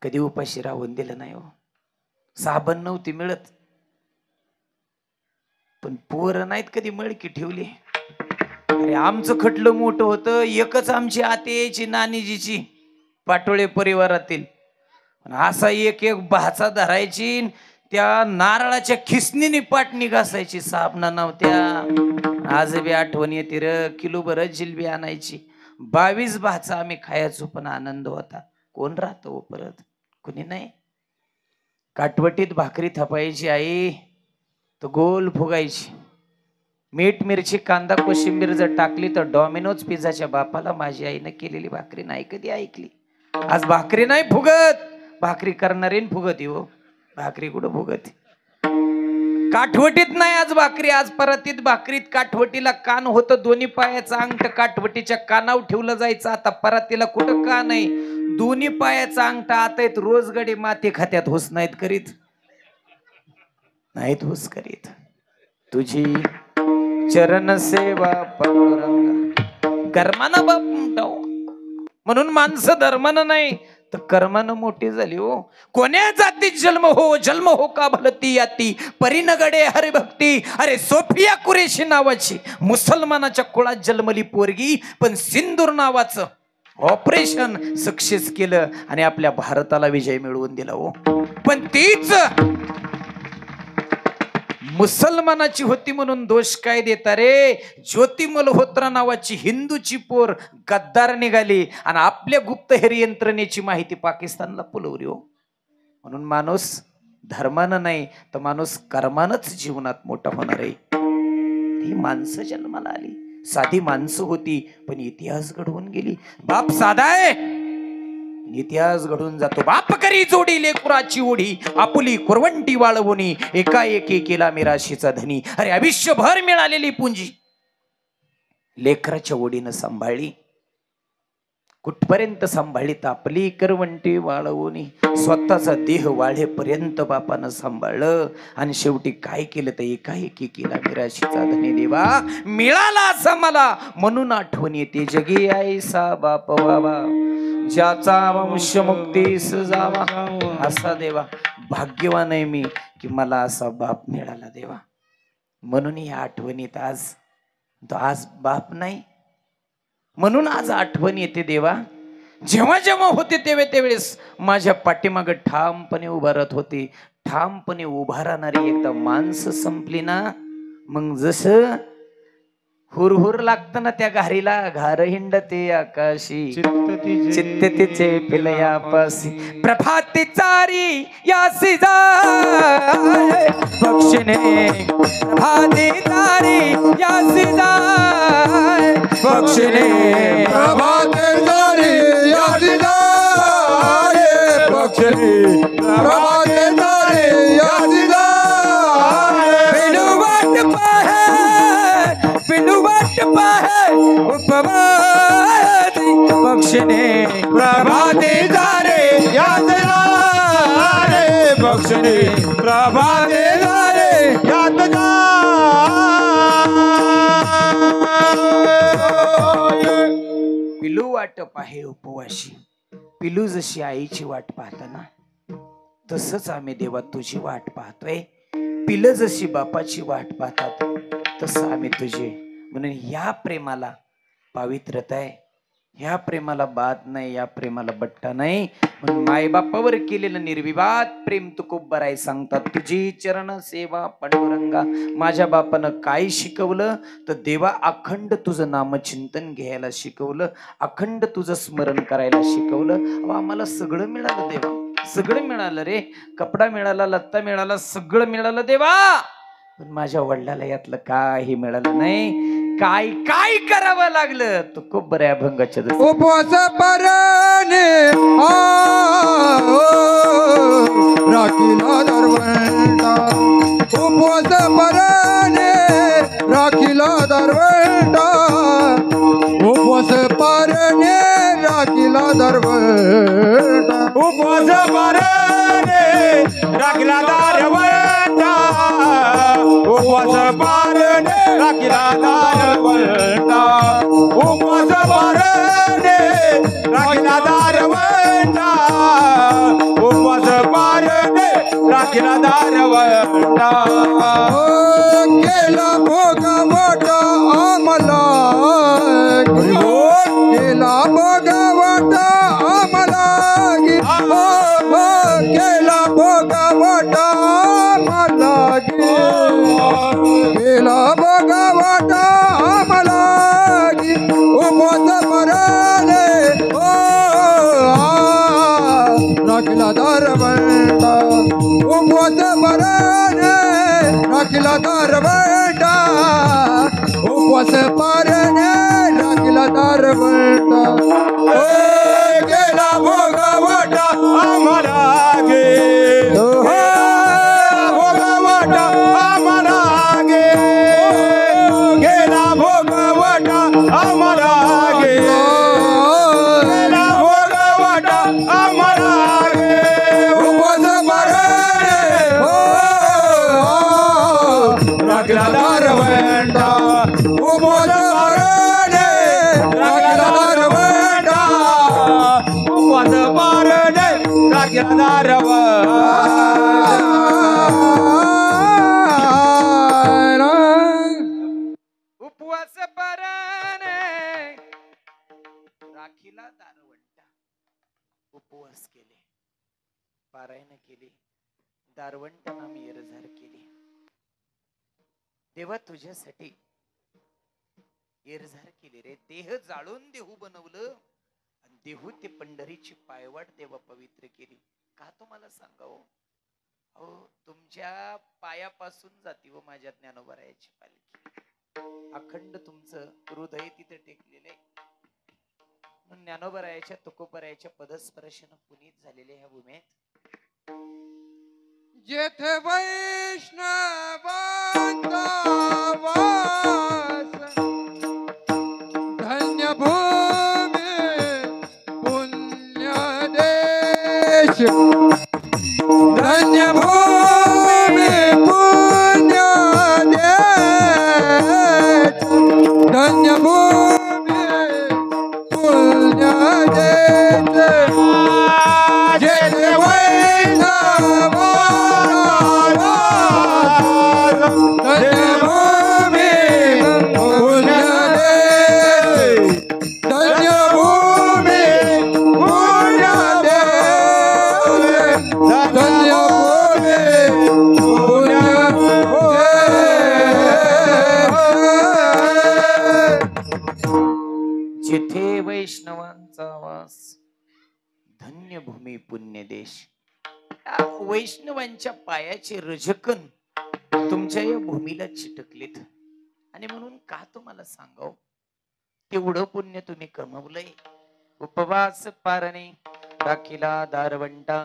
कधी उपाशी राहून दिलं नाही हो. साबण नव्हती मिळत, पण पोरं नाहीत कधी मळकी ठेवली. अरे आमचं खटलं मोठं होतं. एकच आमची आतेची नानीजीची पाटोळे परिवारातील. असा एक भाचा धरायची. त्या नारळाच्या खिसनीने पाटणी घासायची. साबणा नव्हत्या. आज बी आठवण येते र. किलो भरत जिलबी आणायची. 22 भाचा आम्ही खायचो, पण आनंद होता. कोण राहतो हो परत? कुणी नाही. काटवटीत भाकरी थापायची आई, तर गोल फुगायची. मीठ मिरची कांदा कोशिंबीर जर टाकली तर डॉमिनोज पिझ्झाच्या बापाला माझी आईनं केलेली भाकरी नाही कधी ऐकली. आज भाकरी नाही फुगत. भाकरी करणारी फुगत हो. भाकरी कुठं फुगत? काठवटीत नाही आज भाकरी. आज परतीत भाकरीत काठवटीला कान होतं. दोन्ही पायाचं अंगठ काठवटीच्या कानावर ठेवलं जायचं. आता परातीला कुठं कान आहे? दोन्ही पायाचा अंगठा आता येत. रोज गडी माती खात्यात हुस नाहीत करीत. नाहीत हुस करीत. तुझी चरण सेवा पांडुरंगा. कर्मानं बाप म्हणून माणसं धर्मानं नाही तर कर्मानं मोठी झाली हो. कोण्या जातीत जन्म हो का भलती याती, परिनगडे हरिभक्ती. अरे सोफिया कुरेशी नावाची मुसलमानाच्या कुळात जन्मली पोरगी, पण सिंदूर नावाचं ऑपरेशन सक्सेस केलं आणि आपल्या भारताला विजय मिळवून दिला हो. पण तीच मुसलमानाची होती म्हणून दोष काय देता रे? ज्योती मल्होत्रा नावाची हिंदूची पोर गद्दार निघाली आणि आपल्या गुप्तहेर यंत्रणेची माहिती पाकिस्तानला पुरवली हो. म्हणून माणूस धर्मानं नाही तर माणूस कर्मानच जीवनात मोठा होणार आहे. ही माणसं जन्माला आली. साधी माणसं होती, पण इतिहास घडवून गेली. बाप साधा आहे, इतिहास घडून जातो. बाप करी जोडी लेकुराची ओढी, आपुली कुरवंटी वाळवणी, एकाएकी केला मिराशीचा धनी. अरे आयुष्यभर मिळालेली पुंजी लेकराच्या ओढीनं सांभाळली. कुठपर्यंत सांभाळली? आपली करवंटी वाळवणी. स्वतःचा देह वाढेपर्यंत बापानं सांभाळलं आणि शेवटी काय केलं तर एकाएकी केला मिराशीचा धनी. देवा मिळाला असा मला म्हणून आठवण येते. जगी आईसा बाप बाबा, ज्याचा वंश मुक्तीस जावा. असा देवा भाग्यवान आहे मी की मला असा बाप मिळाला देवा. म्हणून या आठवणीत आज बाप नाही म्हणून आज आठवण येते देवा. जेव्हा जेव्हा होते त्यावेळेस माझ्या पाठीमाग ठामपणे उभा राहत होती. ठामपणे उभा राहणारी एकदा माणसं संपली ना, मग जसं हुरहुर लागत ना त्या घारीला, घार हिंडते आकाशी चित्त तिचे पिलया पासी. प्रभाती चारी यासी जाय बक्षिणे, प्रभाती चारी यासी जाय बक्षिणे, प्रभाते तारी यासी जाय बक्षिणे, प्रभाते तारी यासी जाय. पिलू वाट पाहे उपवादी बक्षिणे, प्रभाते तारे यासी जाय बक्षिणे, प्रभाते तारे यासी जाय. पिलू वाट पाहे उपवाशी. पिलू जशी आईची वाट पाहता ना, तसंच आम्ही देवा तुझी वाट पाहतोय. पिलं जशी बापाची वाट पाहतात तसं आम्ही तुझे. म्हणून या प्रेमाला पावित्रता आहे, ह्या प्रेमाला बाद नाही, या प्रेमाला बट्टा नाही. म्हणून मायबापावर केलेलं निर्विवाद प्रेम तू खूप बराय सांगतात. तुझी चरण सेवा पांडुरंगा. माझ्या बापानं काय शिकवलं तर देवा अखंड तुझं नामचिंतन घ्यायला शिकवलं, अखंड तुझं स्मरण करायला शिकवलं. आम्हाला सगळं मिळालं देवा, सगळं मिळालं रे. कपडा मिळाला, लत्ता मिळाला, सगळं मिळालं देवा. पण माझ्या वडिलाला यातलं काही मिळालं नाही. काय काय करावं लागलं तू खूप बऱ्या अभंगाच्या उपवास परणे राखीला दरवंटा उपवास परणे राखीला दरवंटा उपवास परणे राखीला दरवंटा उपवास परणे राखीला दरवंटा उपवास परणे राखीला दरवंटा उपवास परणे राखीला दरवंटा उपवास परणे राखीला दरवंटा केला भोगावटा आम्हाला केला भोगावटा आम्हाला केला भोगावटा आम्हाला केला भोगावटा आम्हाला उपवास परणे राखीला दरवंटा उपवास परणे राखीला दरवंटा उपवास परणे राखीला दरवंटा गेला भोगावटा आम्हाला भोगावटा आम्हाला गेला भोगावटा आम्हाला गेला भोगावटा आम्हाला उपवास परणे राखीला दरवंटा उपवास परणे राखीला दरवंटा उपवास परणे राखीला उपवास परणे राखीला दारवंटा. उपवास केले, पारायण केली, दारवंटांना मेरझार केली. देवा तुझ्यासाठी एरझार केली रे. देह जाळून देहू बनवलं आणि देहू ते पंढरीची पायवाट देवा पवित्र केली. का तुम्हाला सांगावं? अहो तुमच्या पायापासून जाती व माझ्या ज्ञानोबरायाची पालखी. अखंड तुमचं हृदय तिथे टेकलेलं आहे. म्हणून ज्ञानोबरायाच्या तुकोबरायाच्या पदस्पर्शानं पुनीत झालेल्या ह्या भूमीत जेथे वैष्णवांचा वास धन्य भूमी पुण्य देश धन्य भूमी पुण्य देश धन्य भूमी पुण्य देश जेथे जिथे वैष्णवांचा वास धन्य भूमी पुण्य देश. वैष्णवांच्या पायाचे रजकन तुमच्या या भूमीला चिटकलेत. आणि म्हणून का तुम्हाला सांगाव, तेवढं पुण्य तुम्ही कमवलंय. उपवास पारणे राखीला दारवंटा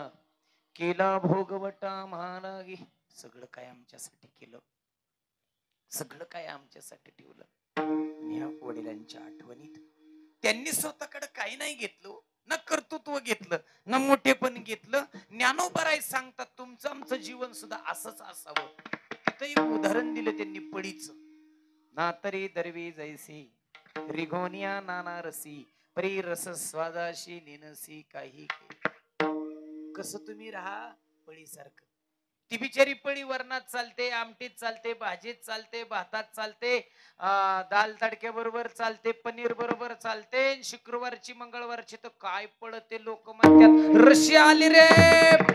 केला भोगवटा महालागी. सगळं काय आमच्यासाठी केलं, सगळं काय आमच्यासाठी ठेवलं. ह्या वडिलांच्या आठवणीत त्यांनी स्वतःकडे काही नाही घेतलं, न कर्तृत्व घेतलं, न मोठेपण घेतलं. ज्ञानोबराय सांगतात तुमचं आमचं जीवन सुद्धा असंच असावं. तिथं एक उदाहरण दिलं त्यांनी पडीचं. नातरी दरवी जैसी रिघोनिया नाना रसी परी रस स्वादाशी निनसी काही. कसं तुम्ही राहा पळीसारखं. ती बिचारी पळी वरणात चालते, आमटीत चालते, भाजीत चालते, भातात चालते, दाल तडक्या बरोबर चालते, पनीर बरोबर चालते. शुक्रवारची मंगळवारची तर काय पळते. लोक म्हणतात रशी आली रे,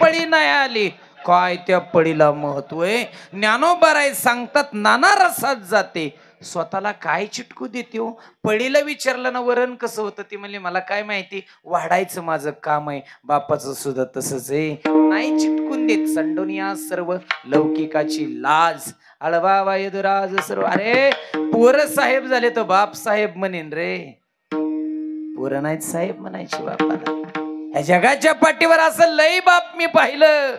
पळी नाही आली. काय त्या पळीला महत्व आहे. ज्ञानोबराय सांगतात नाना रसात जाते. स्वतःला काय चिटकू देते हो? पळीला विचारलं ना वरण कसं होतं, ती म्हणली मला काय माहिती, वाढायचं माझं काम आहे. बापाचं सुद्धा तसंच आहे, नाही चिटकून देत. संडोनिया सर्व लौकिकाची लाज, अळवा वायुदराज सर्व. अरे पोर साहेब झाले तर बाप साहेब म्हणेन रे, पोरं नाहीत साहेब म्हणायची बापाला. ह्या जगाच्या पाठीवर असं लई बाप मी पाहिलं.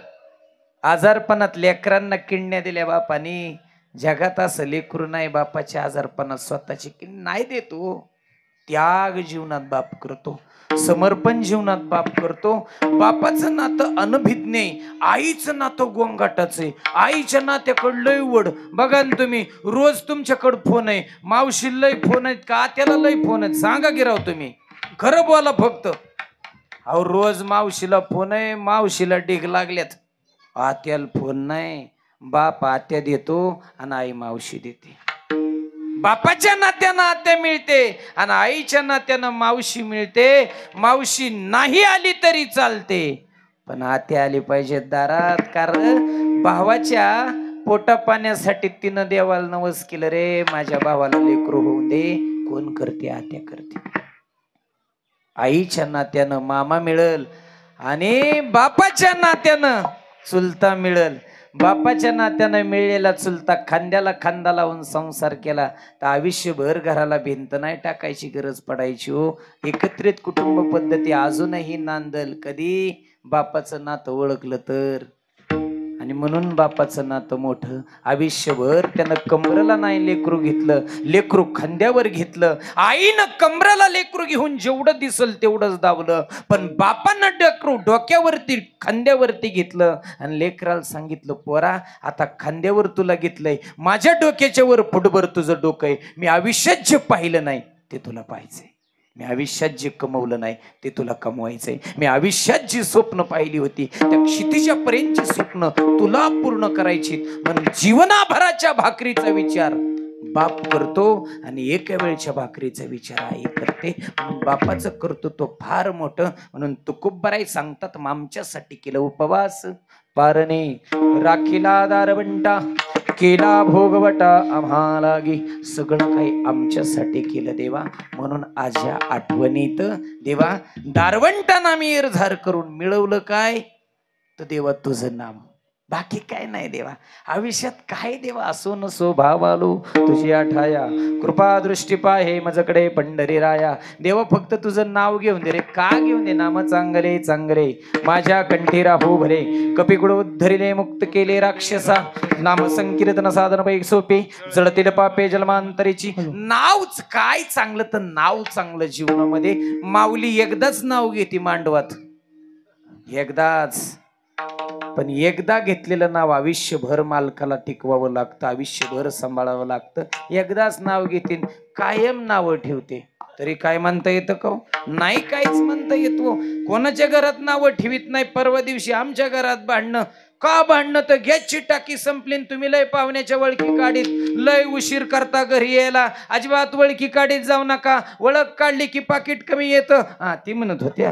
आजारपणात लेकरांना किडण्या दिल्या बापानी. जगात असं लेकरू नाही बापाच्या आजारपणात स्वतःची किडनी नाही देतो. त्याग जीवनात बाप करतो, समर्पण जीवनात बाप करतो. बापाचं नातं अनभिज्ञ आहे, आईचं नातं गोंगाटाचं आहे. आईच्या नात्याकडं लय वड. बघा ना तुम्ही, रोज तुमच्याकडं फोन आहे, मावशी लय फोन आहेत का, त्याला लय फोन आहेत, सांगा की राव तुम्ही, खरं बोला फक्त. अहो रोज मावशीला फोन आहे, मावशीला डिग लागल्यात, आत्याला फोन नाही. बाप आत्या देतो आणि आई मावशी देते. बापाच्या नात्यानं आत्या मिळते आणि आईच्या नात्यानं मावशी मिळते. मावशी नाही आली तरी चालते, पण आत्या आली पाहिजे दारात. कारण भावाच्या पोटा पाण्यासाठी तिनं देवाला नवस केलं रे, माझ्या भावाला लेकरू होऊन दे. कोण करते? आत्या करते. आईच्या नात्यानं मामा मिळल आणि बापाच्या नात्यानं चुलता मिळल. बापाच्या नात्यानं मिळलेला चुलता खांद्याला खांदा लावून संसार केला तर आयुष्यभर घराला भिंत नाही टाकायची गरज पडायची हो. एकत्रित कुटुंब पद्धती अजूनही नांदल कधी बापाचं नातं ओळखलं तर. आणि म्हणून बापाचं नातं मोठं. आयुष्यभर त्यानं कमरेला नाही लेकरू घेतलं, लेकरू खांद्यावर घेतलं. आईनं कमरेला लेकरू घेऊन जेवढं दिसल तेवढंच दावलं, पण बापानं लेकरू डोक्यावरती खांद्यावरती घेतलं आणि लेकराला सांगितलं, पोरा आता खांद्यावर तुला घेतलंय, माझ्या डोक्याच्या वर फुटभर तुझं डोकं आहे. मी आयुष्यात जे पाहिलं नाही ते तुला पाहायचंय. मी आयुष्यात जे कमवलं नाही ते तुला कमवायचंय. मी आयुष्यात जी स्वप्न पाहिली होती त्या क्षितिजापर्यंतची स्वप्न तुला पूर्ण करायची. म्हणून जीवनाभराच्या भाकरीचा विचार बाप करतो आणि एका वेळच्या भाकरीचा विचार आई करते. म्हणून बापाचं कर्तृत्व फार मोठं. म्हणून तुकोबाराय सांगतात, आमच्यासाठी केलं उपवास पारणे, राखीला दारवंटा, केला भोगवटा आम्हालागी, सगळं काही आमच्यासाठी केलं देवा. म्हणून आजच्या आठवणीत देवा दारवंटाना मी इरझार करून मिळवलं काय तर देवा तुझं नाम, बाकी काय नाही देवा. आयुष्यात काय देवा असो नसो भावालो तुझी आठाया, कृपा दृष्टी पाहे माझ्याकडे पंढरी राया. देवा फक्त तुझं नाव घेऊन दे रे. का घेऊन दे? नाम चांगले चांगले माझ्या कंठी राहू भरे, कपिकुळ उद्धरिले मुक्त केले राक्षसा, नाम संकीर्तन साधन पैक सोपे, जळतील पापे जन्मांतरीची. नावच काय चांगलं तर नाव चांगलं जीवनामध्ये. माऊली एकदाच नाव घेते मांडवात, एकदाच. पण एकदा घेतलेलं नाव आयुष्यभर मालकाला टिकवावं लागतं, आयुष्यभर सांभाळावं लागतं. एकदाच नाव घेतील, कायम नावं ठेवते. तरी काय म्हणता येतं का? नाही काहीच म्हणता येतो. कोणाच्या घरात नावं ठेवीत नाही. परवा दिवशी आमच्या घरात भांडणं. का भांडणं? तर गॅसची टाकी संपली, तुम्ही लय पाहुण्याच्या वळखी काढीत, लय उशीर करता घरी यायला, अजिबात वळखी काढीत जाऊ नका, वळख काढली की पाकिट कमी येतं. हा ती म्हणत होते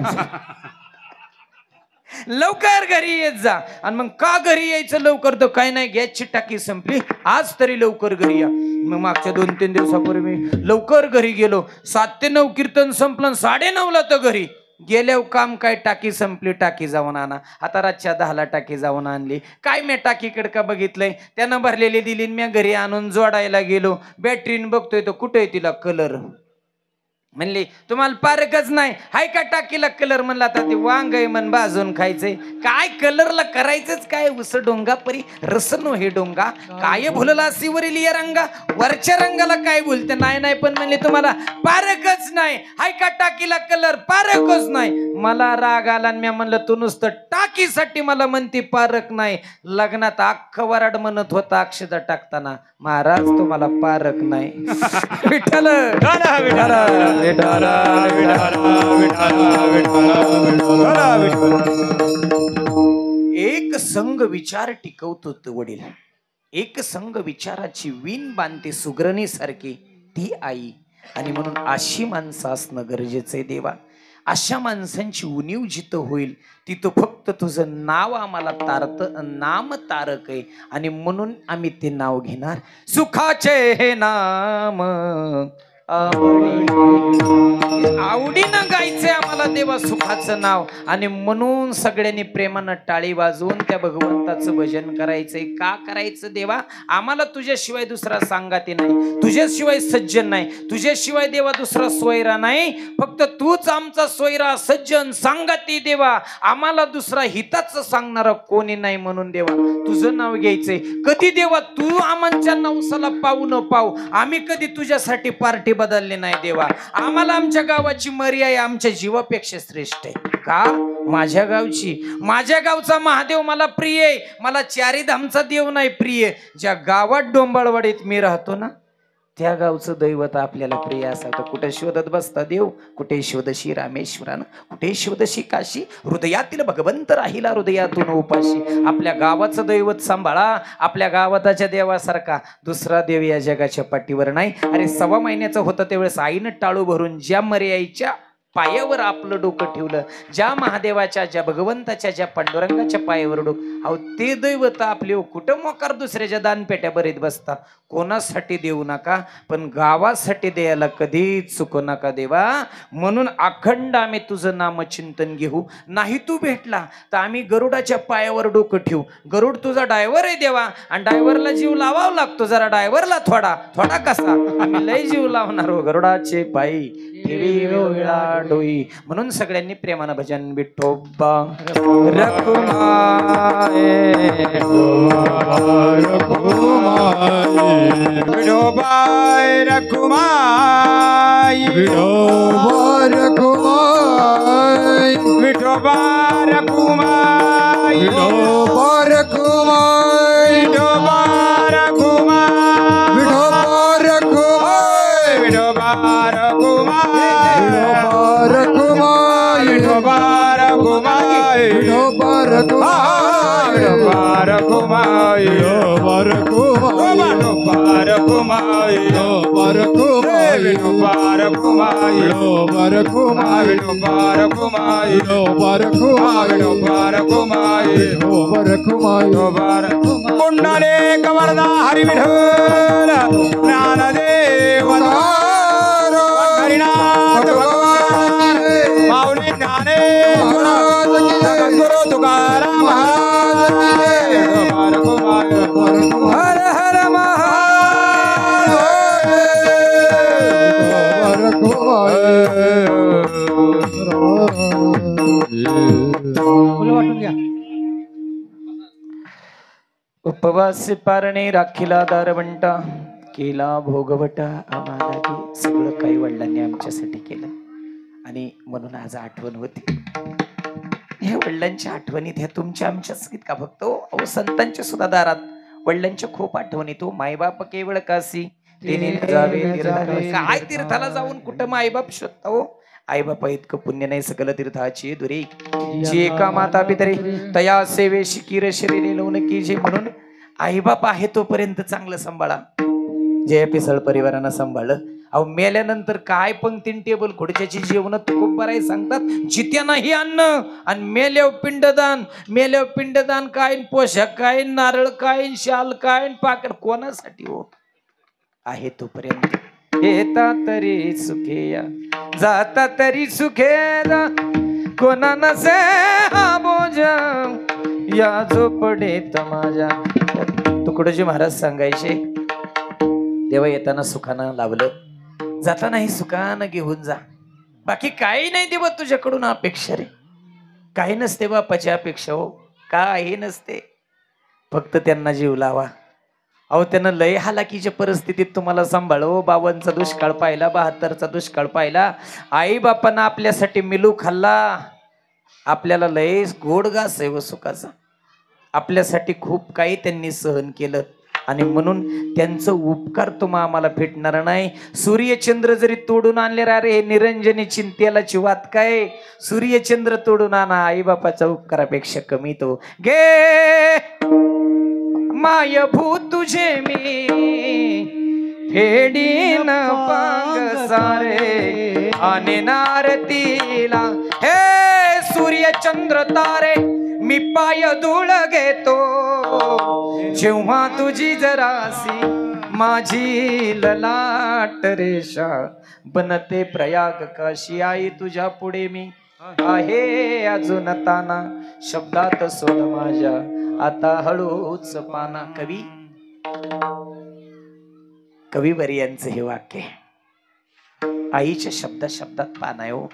लवकर घरी येत जा. आणि मग का घरी यायचं लवकर? तर काय नाही, गॅसची टाकी संपली, आज तरी लवकर घरी या. मग मागच्या 2-3 दिवसापूर्वी मी लवकर घरी गेलो. 7 ते 9 कीर्तन संपलं, 9:30ला तर घरी गेल्यावर काम काय, टाकी संपली, टाकी जाऊन आणा. आता रातच्या 10ला टाकी जाऊन आणली. काय मी टाकीकडे का बघितलंय, त्यानं भरलेली दिली, मी घरी आणून जोडायला गेलो. बॅटरीन बघतोय तर कुठे तिला कलर. म्हणली तुम्हाला पारकच नाही, हाय का टाकीला कलर? म्हणला आता ते वांग आहे मन भाजून खायचंय. काय कलरला करायचंच काय? उस डोंगा परी रस नो हे डोंगा, काय भुलला सिवरील या रंगा, वरच्या रंगाला काय बोलते? नाही नाही, पण म्हणले तुम्हाला पारकच नाही, हाय का टाकीला कलर? पारकच नाही. मला राग आला आणि मी म्हणलं तू नुसतं टाकीसाठी मला म्हणते पारक नाही. लग्नात अख्खं वराड म्हणत होता अक्षता टाकताना, महाराज तुम्हाला पारक नाही. विठ्ठल एक संघ विचार टिकवतो तो वडील, एक संघ विचाराची विण बांधते सुग्रणी सारखी ती आई. आणि म्हणून अशी माणसं असणं गरजेचं आहे देवा. अशा माणसांची उणीव जिथं होईल तिथं फक्त तुझं नाव आम्हाला नाम तारक आहे आणि म्हणून आम्ही ते नाव घेणार. सुखाचे हे नाम आवडीनं गायचंय आम्हाला देवा सुखाचं नाव आणि म्हणून सगळ्यांनी प्रेमानं टाळी वाजवून त्या भगवंताचं भजन करायचंय. का करायचं देवा? आम्हाला तुझ्याशिवाय दुसरा सांगाते नाही, तुझ्याशिवाय सज्जन नाही, तुझ्याशिवाय देवा दुसरा सोयरा नाही. फक्त तूच आमचा सोयरा सज्जन सांगाते देवा. आम्हाला दुसरा हिताचं सांगणारा कोणी नाही म्हणून देवा तुझं नाव घ्यायचंय. कधी देवा तू आमच्या नवसाला पाहू न पाहू आम्ही कधी तुझ्यासाठी पार्टी बदलले नाही देवा. आम्हाला आमच्या गावाची मर्यादा आमच्या जीवापेक्षा श्रेष्ठ आहे. का? माझ्या गावचा महादेव मला प्रिय आहे. मला चारी धामचा देव नाही प्रिय. ज्या गावात डोंबाळवाडीत मी राहतो ना त्या गावचं दैवत आपल्याला प्रिय असावं. कुठे शोधत बसता देव? कुठे शोधशी रामेश्वरानं, कुठे शोधशी काशी. हृदयातील भगवंत राहिला हृदयातून उपाशी. आपल्या गावाचं दैवत सांभाळा. आपल्या गावाच्या देवासारखा दुसरा देव या जगाच्या पाठीवर नाही. अरे 1.25 महिन्याचं होतं त्यावेळेस आईनं टाळू भरून ज्या मर्याईच्या पायावर आपलं डोकं ठेवलं, ज्या महादेवाच्या, ज्या भगवंताच्या, ज्या पांडुरंगाच्या पायावर डोकं, अहो ते दैवत आपले कुठं मोकार दुसऱ्याच्या दानपेट्या बरीत बसता. कोणासाठी देऊ नका पण गावासाठी द्यायला कधीच चुकू नका देवा. म्हणून अखंड आम्ही तुझं नामचिंतन घेऊ. नाही तू भेटला तर आम्ही गरुडाच्या पायावर डोकं ठेवू. गरुड तुझा ड्रायव्हर आहे देवा आणि ड्रायव्हरला जीव लावावा लागतो. जरा ड्रायव्हरला थोडा कसा आम्ही लय जीव लावणार हो. गरुडाचे पायी ठेवी वेळा डोई. म्हणून सगळ्यांनी प्रेमानं भजन विठोबा रखुमाई विठोबाय रखुमाई विठोबा रखुमाई विठोबा रखुमाई विठोबा रखुमाई विठोबा रखुमाई विठोबा रखुमाई विठोबा रखुमाई विठोबा रखुमाई विठोबा रखुमाई विठोबा रखुमाई विठोबा रखुमाई विठोबा रखुमाई विठोबा रखुमाई विठोबा रखुमाई विठोबा रखुमाई विठोबा रखुमाई विठोबा रखुमाई विठोबा रखुमाई विठोबा रखुमाई विठोबा रखुमाई पुंडले कवरदा हरि विठोल ज्ञानदेव हरिनाथ भगवान माऊली ज्ञानेश्वर गुरु तुकाराम हर हर उपवास पारणे राखीला दारवंटा केला भोगवटा आम्हाला. सगळं काही वडिलांनी आमच्यासाठी केलं आणि म्हणून आज आठवण होती. ह्या वडिलांच्या आठवणीत ह्या तुमच्या आमच्याच का फक्त अहो संतांच्या सुद्धा दारात वडिलांच्या खूप आठवणी. तो मायबाप केवळ काशी तेने जावे काय तीर्थाला जाऊन कुठं मायबाप शोधता हो. आईबापा इतकं पुण्य नाही सकल तीर्थाची दुरे. जे का माता पितरे तया सेवे शिकीर शरीरे लोन की जे. म्हणून आईबाप आहे तोपर्यंत चांगलं सांभाळा. जय पिसळ परिवारानं सांभाळलं. अहो मेल्यानंतर काय पंक्तीन टेबल खुर्च्याची जेवण खूप बरं सांगतात. जित्या नाही अन्न आणि मेल्यावर पिंडदान काय, पोशाख काय, नारळ काय, शाल काय, पाकड कोणासाठी हो. आहे तोपर्यंत येता तरी सुखेया जाता तरी सुखेदा कोणा नसे हा बोजा या झोपडीत माझ्या. तुकडोजी महाराज सांगायचे देवा येताना सुखानं लावलं, जातानाही सुखानं घेऊन जा. बाकी काही नाही देवा तुझ्याकडून अपेक्षा रे. काही नसते बापाची अपेक्षा हो, काही नसते. फक्त त्यांना जीव लावा. अहो त्यानं लय हालाकीच्या परिस्थितीत तुम्हाला सांभाळो. 52चा दुष्काळ पाहिला, 72चा दुष्काळ पाहिला. आई बापांना आपल्यासाठी मिलू खाल्ला. आपल्याला लय गोड घास आहे व सुखाचा. आपल्यासाठी खूप काही त्यांनी सहन केलं आणि म्हणून त्यांचं उपकार तुम्हा आम्हाला भेटणार नाही. सूर्यचंद्र जरी तोडून आणले रे हे निरंजनी चिंतेलाची वात काय. सूर्यचंद्र तोडून आणा आई बापाच्या उपकारापेक्षा कमी तो गे. माय भू तुझे मी फेडीन पांग सारे आणि नारतीला हे सूर्य चंद्र तारे मी पाय धूळ घेतो जेव्हा तुझी जरासी माझी ललाट रेषा बनते प्रयाग काशी आई तुझ्या पुढे मी आहे अजून ताना शब्दात सोड माझ्या आता हळूच पाना. कवी यांचं हे वाक्य आईच्या शब्दात पाना आहे हो.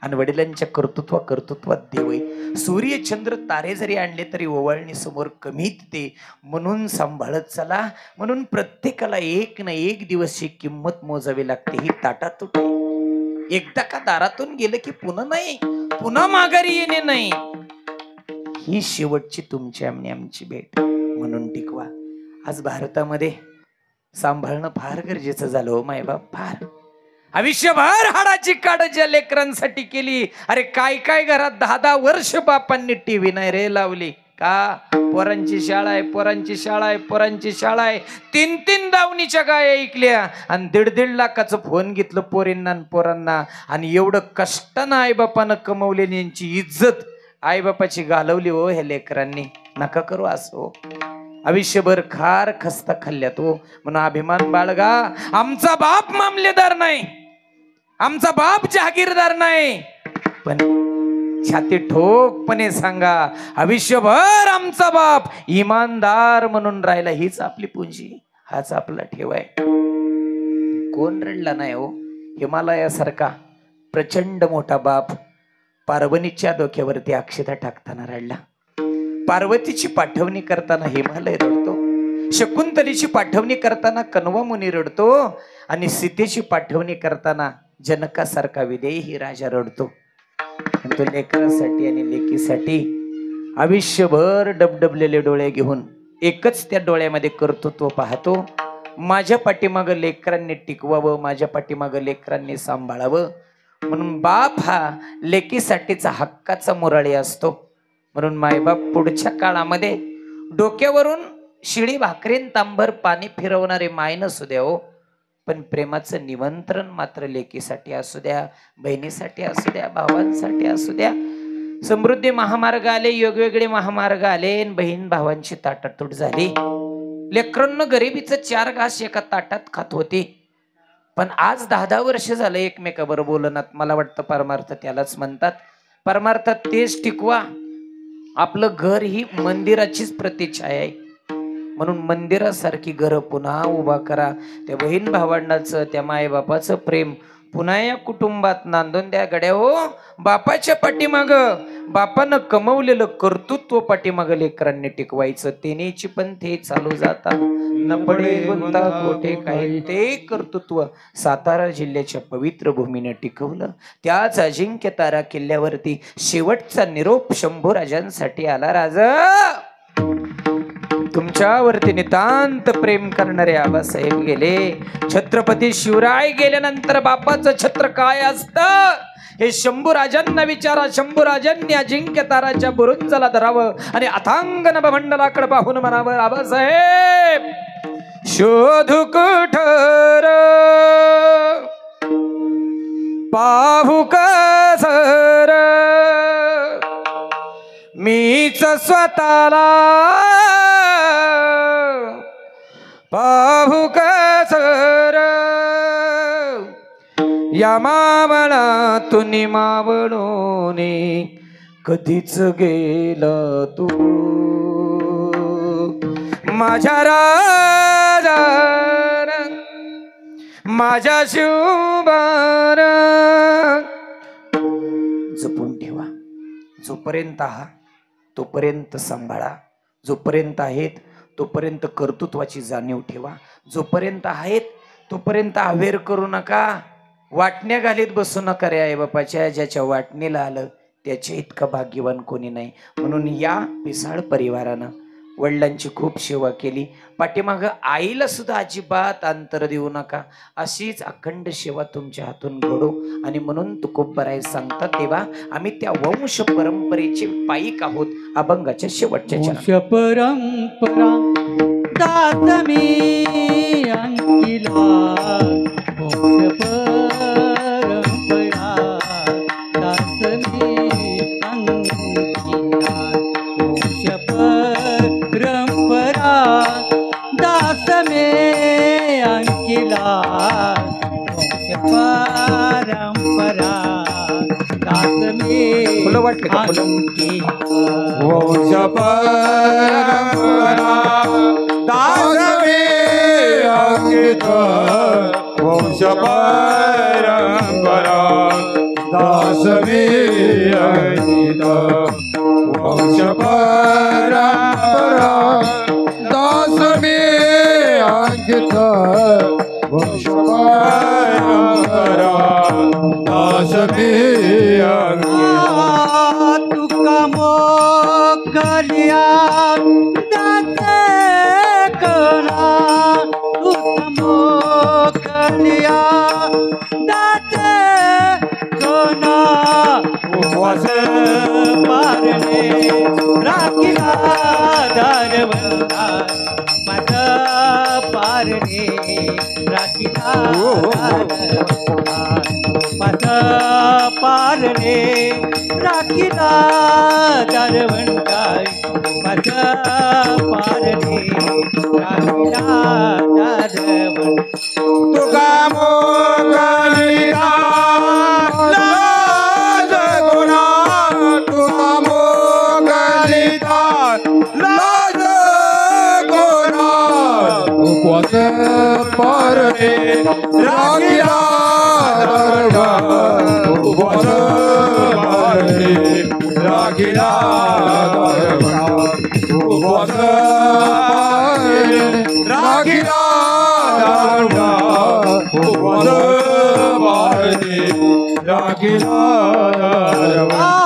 आणि वडिलांच्या कर्तृत्वात देव आहे. सूर्य चंद्र तारे जरी आणले तरी ओवाळणी समोर कमीत ते म्हणून सांभाळत चला. म्हणून प्रत्येकाला एक ना एक दिवस ही किंमत मोजावी लागते. ही ताटातूट आहे. एकदा का दारातून गेलं की पुन्हा नाही, पुन्हा माघारी येणे नाही. ही शेवटची तुमची आणि आमची भेट म्हणून टिकवा. आज भारतामध्ये सांभाळणं फार गरजेचं झालं हो मायबाप. फार आयुष्यभर हाडाची काढ लेकरांसाठी केली. अरे काय काय घरात 10-10 वर्ष बापांनी टीव्ही नाही रे लावली का? पोरांची शाळा आहे, पोरांची शाळा आहे, पोरांची शाळा आहे. 3-3 दावणीच्या गाय ऐकल्या आणि 1.5 लाखाचं फोन घेतलं पोरींना पोरांना. आणि एवढं कष्टानं आईबापानं कमवलेली यांची इज्जत आईबापाची घालवली हो ह्या लेकरांनी. नका करू असो. आयुष्यभर खार खस्ता खाल्ल्यात हो. म्हणून अभिमान बाळगा. आमचा बाप मामलेदार नाही, आमचा बाप जहागीरदार नाही, पण छाती ठोकपणे सांगा आयुष्यभर आमचा बाप इमानदार म्हणून राहिला. हीच आपली पुंजी, हाच आपला ठेवाय. कोण रडला नाही हो. हिमालयासारखा प्रचंड मोठा बाप पार्वतीच्या डोक्यावरती अक्षता टाकताना रडला. पार्वतीची पाठवणी करताना हिमालय रडतो. शकुंतलीची पाठवणी करताना कण्व मुनी रडतो. आणि सीतेची पाठवणी करताना जनकासारखा विदेही राजा रडतो. तो लेकरासाठी आणि लेकीसाठी आयुष्यभर डबडबलेले डोळे घेऊन एकच त्या डोळ्यामध्ये कर्तृत्व पाहतो. माझ्या पाठीमाग लेकरांनी टिकवावं, माझ्या पाठीमाग लेकरांनी सांभाळावं. म्हणून बाप हा लेकीसाठीचा हक्काचा मुराळी असतो. म्हणून मायबाप पुढच्या काळामध्ये डोक्यावरून शिळी भाकरीन तांबर पाणी फिरवणारे माय नसू द्या हो, पण प्रेमाचं निमंत्रण मात्र लेकीसाठी असू द्या, बहिणीसाठी असू द्या, भावांसाठी असू द्या. समृद्धी महामार्ग आले, वेगवेगळे महामार्ग आले, बहीण भावांची ताटातूट झाली. लेकरांना गरिबीचं 4 घास एका ताटात खात होती. पण आज 10-10 वर्ष झालं एकमेकाबरोबर बोलनात. मला वाटतं परमार्थ त्यालाच म्हणतात. परमार्थात तेच टिकवा. आपलं घर ही मंदिराचीच प्रतिछाया आहे. म्हणून मंदिरासारखी घरं पुन्हा उभा करा. त्या बहीण भावंडाचं, त्या मायबापाचं प्रेम पुन्हा या कुटुंबात नांदून द्या गड्या हो. बापाच्या पाठीमाग बापानं कमवलेलं कर्तृत्व पाठीमाग लेकरांनी टिकवायचं. तेनेची पण ते चालू जाता न पडे गुंता कोठे काही ते कर्तृत्व सातारा जिल्ह्याच्या पवित्र भूमीने टिकवलं. त्याच अजिंक्य तारा किल्ल्यावरती शेवटचा निरोप शंभूराजांसाठी आला. राजा तुमच्यावरती नितांत प्रेम करणारे आबासाहेब गेले. छत्रपती शिवराय गेल्यानंतर बापाचं छत्र काय असतं हे शंभूराजांना विचारा. शंभूराजांनी अजिंक्य ताराच्या बुरुंजाला धरावं आणि अथांग नभमंडलाकडे पाहून म्हणावं आबासाहेब शोधू कुठर पाहू कसर मीच स्वतःला पाहू कसर या मावळातून मावळून कधीच गेला तू माझ्या राजा माझ्या शिवबार. जपून ठेवा. जोपर्यंत आहात तोपर्यंत सांभाळा. जोपर्यंत आहेत तोपर्यंत कर्तृत्वाची जाणीव ठेवा. जोपर्यंत आहेत तोपर्यंत अवेर करू नका. वाटण्या घालीत बसू नका रे आई बापाच्या. ज्याच्या वाटणीला आलं त्याच्या इतका भाग्यवान कोणी नाही. म्हणून या पिसाळ परिवारानं वडिलांची खूप सेवा केली. पाठीमाग आईला सुद्धा अजिबात अंतर देऊ नका. अशीच अखंड सेवा तुमच्या हातून घडो. आणि म्हणून तुकोबराय सांगतात तेव्हा आम्ही त्या वंश परंपरेचे पायिक आहोत. अभंगाच्या शेवटच्या परंपरा दात मी अंकित अंकिला मोक्ष परंपरा दास मी अंकिला मोक्ष परंपरा दास मे अंकिला मोक्ष परंपरा दास मे फुलं वाटले का फुलं? वंश परंपरा दास मे अंकित वंश परंपरा दास मे अंकित वंश परंपरा दास मे अंकित वंश परंपरा दास मे तुका मोकलिया दाते कला तुका मोकलिया दाते कला उपवास पारणे राखिला दारवंता मत पारणे राखिला दारवंता मत पारणे राखिला दारवंता मत पारणे राखिला दारवंता तुका मोकलिया लाज गुना तुका मोकलिया लाज गुना उपवास परणे राखिला दारवंता उपवास परणे राखिला दारवंता उपवास परणे राखिला दारवंता उपवास परणे राखिला दारवंता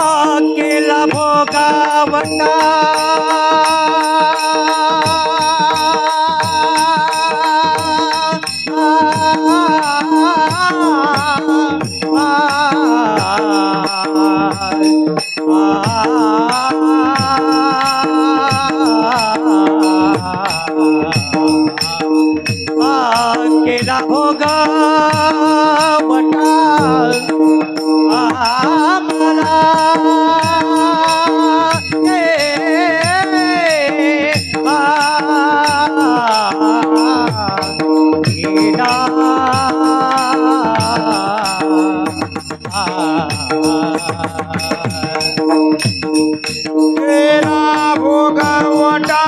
केला भोगावटा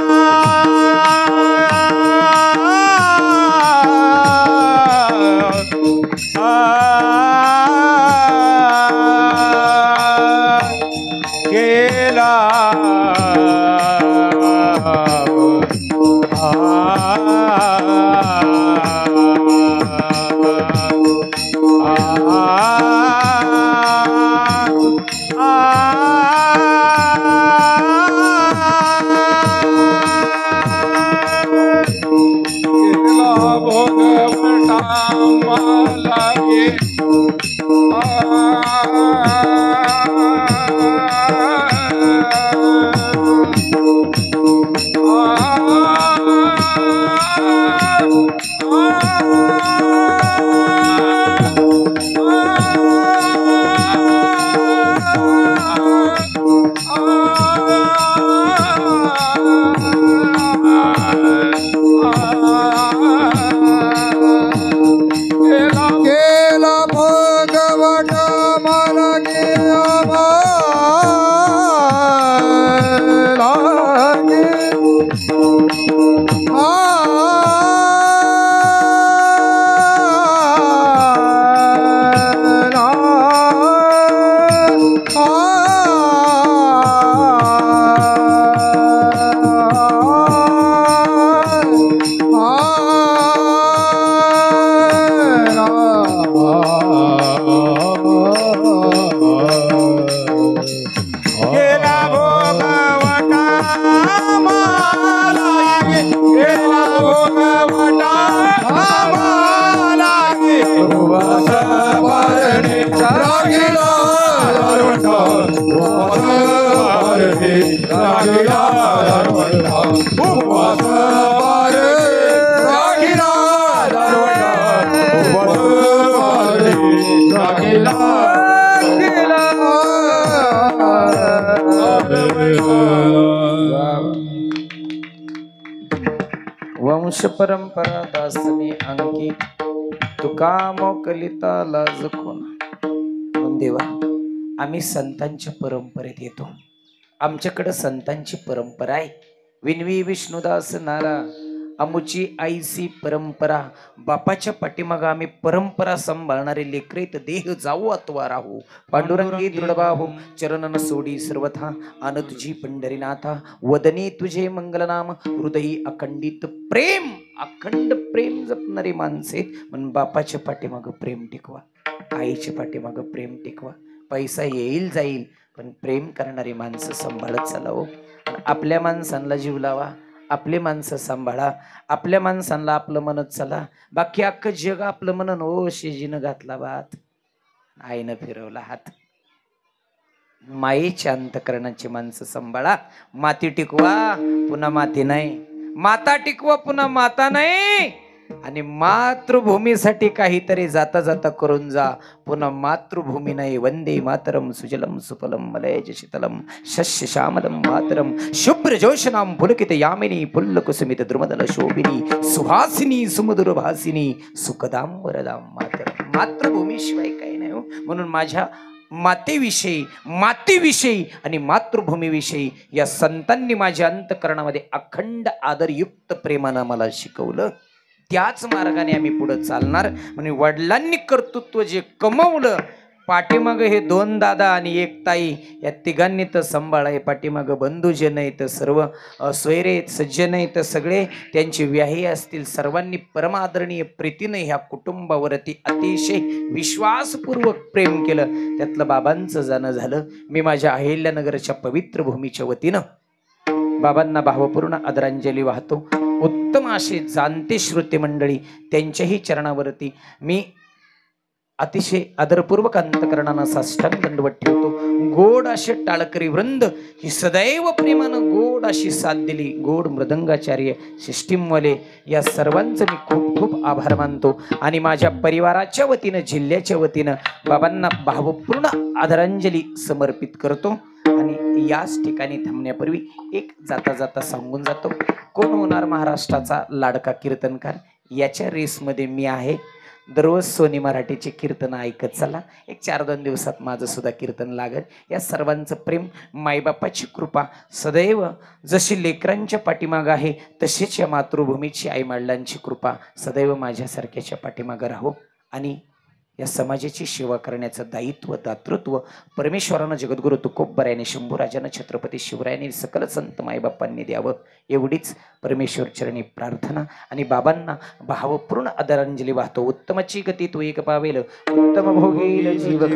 केला भोगावटा आम्हाला केला भोगवटा केला भोगवटा मला केला भोगवटा मला उपवास वंश परंपरा दासनी अंकी तुका मोकलिता लाज कोणा. म्हणून देवा आम्ही संतांच्या परंपरेत येतो. आमच्याकडे संतांची परंपरा आहे. विनवी विष्णुदास नारा आमुची आईसी परंपरा. बापाच्या पाठीमाग आम्ही परंपरा सांभाळणारे लेकरेत देह जाऊ अथवा राहू. पांडुरंगी दृढबाहू चरणन सोडी सर्वथा आन तुझी पंढरीनाथा. वदनी तुझे मंगलनाम हृदयी अखंडित प्रेम. अखंड प्रेम जपणारी माणसे म्हणून बापाच्या पाठीमाग प्रेम टिकवा, आईच्या पाठीमाग प्रेम टिकवा. पैसा येईल जाईल पण प्रेम करणारी माणसं सांभाळत चालावं. आपल्या माणसांना जीव लावा, आपले माणसं सांभाळा, आपल्या माणसांना आपलं म्हणत चला. बाकी अख्खं जग आपलं म्हणून ओ शेजीनं घातला भात, आईनं फिरवला हात. मायेच्या अंतकरणाची माणसं सांभाळा. माती टिकवा पुन्हा माती नाही, माता टिकवा पुन्हा माता नाही. आणि मातृभूमीसाठी काहीतरी जाता जाता करून जा. पुन्हा मातृभूमी नाही. वंदे मातरम सुजलम सुफलम मलयज शीतलम शस्य श्यामलम मातरम शुभ्र जोशनाम पुलकित यामिनी पुल्ल कुसुमित द्रुमदल शोभिनी सुहासिनी सुमधुर भासिनी सुखदाम वरदाम मातरम. मातृभूमीशिवाय काही नाही हो. म्हणून माझ्या मातेविषयी आणि मातृभूमीविषयी या संतांनी माझ्या अंतकरणामध्ये अखंड आदरयुक्त प्रेमानं मला शिकवलं. त्याच मार्गाने आम्ही पुढे चालणार. म्हणजे वडिलांनी कर्तृत्व जे कमवलं, पाठीमाग हे 2 दादा आणि 1 ताई या तिघांनी तर सांभाळाय. पाठीमाग बंधूजन आहेत, सर्व सोयरे आहेत, सज्जन आहेत, सगळे त्यांची व्याही असतील. सर्वांनी परमादरणीय प्रीतीने ह्या कुटुंबावरती अतिशय विश्वासपूर्वक प्रेम केलं. त्यातलं बाबांचं जाणं झालं. मी माझ्या अहिल्यानगरच्या पवित्र भूमीच्या वतीनं बाबांना भावपूर्ण आदरांजली वाहतो. उत्तम असे जाणते श्रोते मंडळी त्यांच्याही चरणावरती मी अतिशय आदरपूर्वक अंतकरणानं साष्टांग दंडवत ठेवतो. गोड असे टाळकरी वृंद ही सदैव प्रेमानं गोड अशी साथ दिली. गोड मृदंगाचार्य सिस्टीमवाले या सर्वांचं मी खूप खूप आभार मानतो. आणि माझ्या परिवाराच्या वतीनं, जिल्ह्याच्या वतीनं बाबांना भावपूर्ण आदरांजली समर्पित करतो. आणि याच ठिकाणी थांबण्यापूर्वी एक जाता जाता सांगून जातो. कोण होणार महाराष्ट्राचा लाडका कीर्तनकार याच्या रेसमध्ये मी आहे. दररोज सोनी मराठीचे कीर्तन ऐकत चला. एक 4-2 दिवसात माझं सुद्धा कीर्तन लागेल. या सर्वांचं प्रेम, मायबापाची कृपा सदैव जशी लेकरांच्या पाठीमाग आहे तशीच या मातृभूमीची आईवडिलांची कृपा सदैव माझ्यासारख्याच्या पाठीमागं राहो. आणि या समाजाची सेवा करण्याचं दायित्व, दातृत्व परमेश्वरानं जगद्गुरु तुकोबरायाने, शंभूराजानं, छत्रपती शिवरायांनी, सकल संत मायबापांनी द्यावं एवढीच परमेश्वर चरणी प्रार्थना. आणि बाबांना भावपूर्ण आदरांजली वाहतो. उत्तमची गती तो एक पावेल, उत्तम भोगेल जीव.